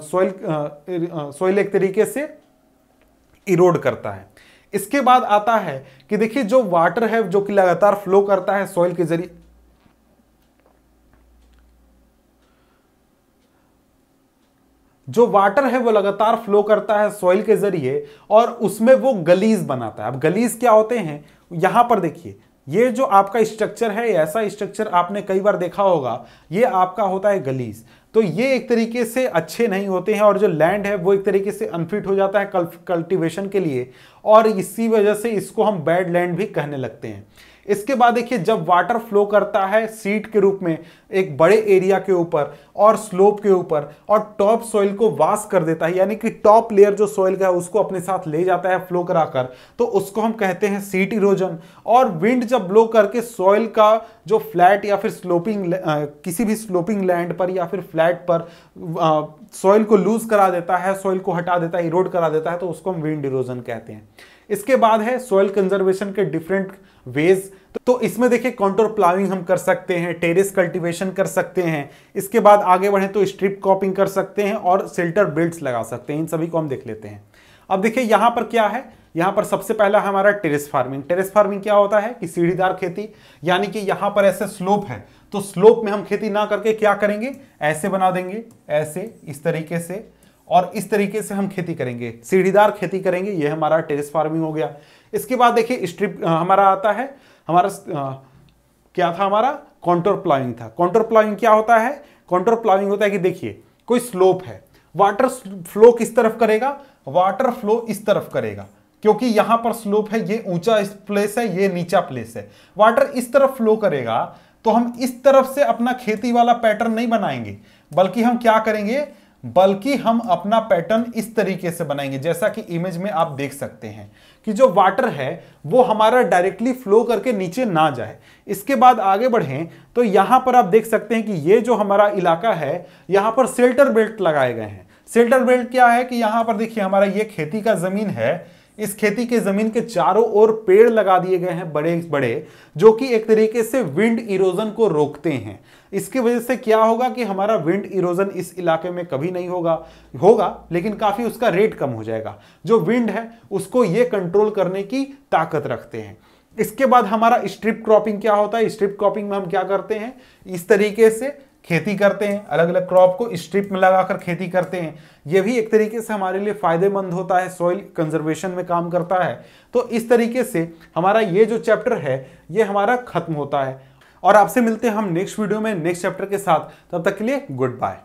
सॉइल एक तरीके से इरोड करता है। इसके बाद आता है कि देखिए जो वाटर है जो कि लगातार फ्लो करता है सॉइल के जरिए, जो वाटर है वो लगातार फ्लो करता है सॉइल के जरिए और उसमें वो गलीज बनाता है। अब गलीज क्या होते हैं, यहां पर देखिए ये जो आपका स्ट्रक्चर है, ऐसा स्ट्रक्चर आपने कई बार देखा होगा, ये आपका होता है गलीज। तो ये एक तरीके से अच्छे नहीं होते हैं और जो लैंड है वो एक तरीके से अनफिट हो जाता है कल्टीवेशन के लिए, और इसी वजह से इसको हम बैड लैंड भी कहने लगते हैं। इसके बाद देखिए जब वाटर फ्लो करता है सीट के रूप में एक बड़े एरिया के ऊपर और स्लोप के ऊपर और टॉप सॉइल को वाश कर देता है, यानी कि टॉप लेयर जो सॉइल का है उसको अपने साथ ले जाता है फ्लो कराकर, तो उसको हम कहते हैं सीट इरोजन। और विंड जब ब्लो करके सॉइल का जो फ्लैट या फिर स्लोपिंग किसी भी स्लोपिंग लैंड पर या फिर फ्लैट पर सॉइल को लूज करा देता है, सॉइल को हटा देता है, इरोड करा देता है, तो उसको हम विंड इरोजन कहते हैं। इसके बाद है सॉइल कंजर्वेशन के डिफरेंट वेज। तो इसमें देखिए कंटूर प्लाविंग हम कर सकते हैं, टेरेस कल्टीवेशन कर सकते हैं, इसके बाद आगे बढ़े तो स्ट्रिप क्रॉपिंग कर सकते हैं और शेल्टर बेल्ट्स लगा सकते हैं। इन सभी को हम देख लेते हैं। अब देखिए यहां पर क्या है, यहां पर सबसे पहला हमारा टेरेस फार्मिंग। टेरेस फार्मिंग क्या होता है कि सीढ़ीदार खेती, यानी कि यहां पर ऐसे स्लोप है तो स्लोप में हम खेती ना करके क्या करेंगे, ऐसे बना देंगे, ऐसे इस तरीके से, और इस तरीके से हम खेती करेंगे, सीढ़ीदार खेती करेंगे। यह हमारा टेरेस फार्मिंग हो गया। इसके बाद देखिए स्ट्रिप हमारा आता है, हमारा क्या था, हमारा कॉन्टूर प्लाविंग था। कॉन्टूर प्लाविंग क्या होता है, कॉन्टूर प्लाविंग होता है कि देखिए कोई स्लोप है, वाटर फ्लो किस तरफ करेगा, वाटर फ्लो इस तरफ करेगा, क्योंकि यहां पर स्लोप है, ये ऊंचा प्लेस है, ये नीचा प्लेस है, वाटर इस तरफ फ्लो करेगा। तो हम इस तरफ से अपना खेती वाला पैटर्न नहीं बनाएंगे, बल्कि हम क्या करेंगे, बल्कि हम अपना पैटर्न इस तरीके से बनाएंगे, जैसा कि इमेज में आप देख सकते हैं कि जो वाटर है वो हमारा डायरेक्टली फ्लो करके नीचे ना जाए। इसके बाद आगे बढ़ें तो यहां पर आप देख सकते हैं कि ये जो हमारा इलाका है, यहां पर शेल्टर बेल्ट लगाए गए हैं। शेल्टर बेल्ट क्या है कि यहां पर देखिए हमारा ये खेती का जमीन है, इस खेती के जमीन के चारों ओर पेड़ लगा दिए गए हैं बड़े बड़े, जो कि एक तरीके से विंड इरोजन को रोकते हैं। इसकी वजह से क्या होगा कि हमारा विंड इरोजन इस इलाके में कभी नहीं होगा लेकिन काफी उसका रेट कम हो जाएगा। जो विंड है उसको ये कंट्रोल करने की ताकत रखते हैं। इसके बाद हमारा स्ट्रिप क्रॉपिंग क्या होता है, स्ट्रिप क्रॉपिंग में हम क्या करते हैं, इस तरीके से खेती करते हैं, अलग अलग क्रॉप को स्ट्रिप में लगाकर खेती करते हैं। यह भी एक तरीके से हमारे लिए फायदेमंद होता है, सॉइल कंजर्वेशन में काम करता है। तो इस तरीके से हमारा ये जो चैप्टर है ये हमारा खत्म होता है, और आपसे मिलते हैं हम नेक्स्ट वीडियो में नेक्स्ट चैप्टर के साथ। तब तक के लिए गुड बाय।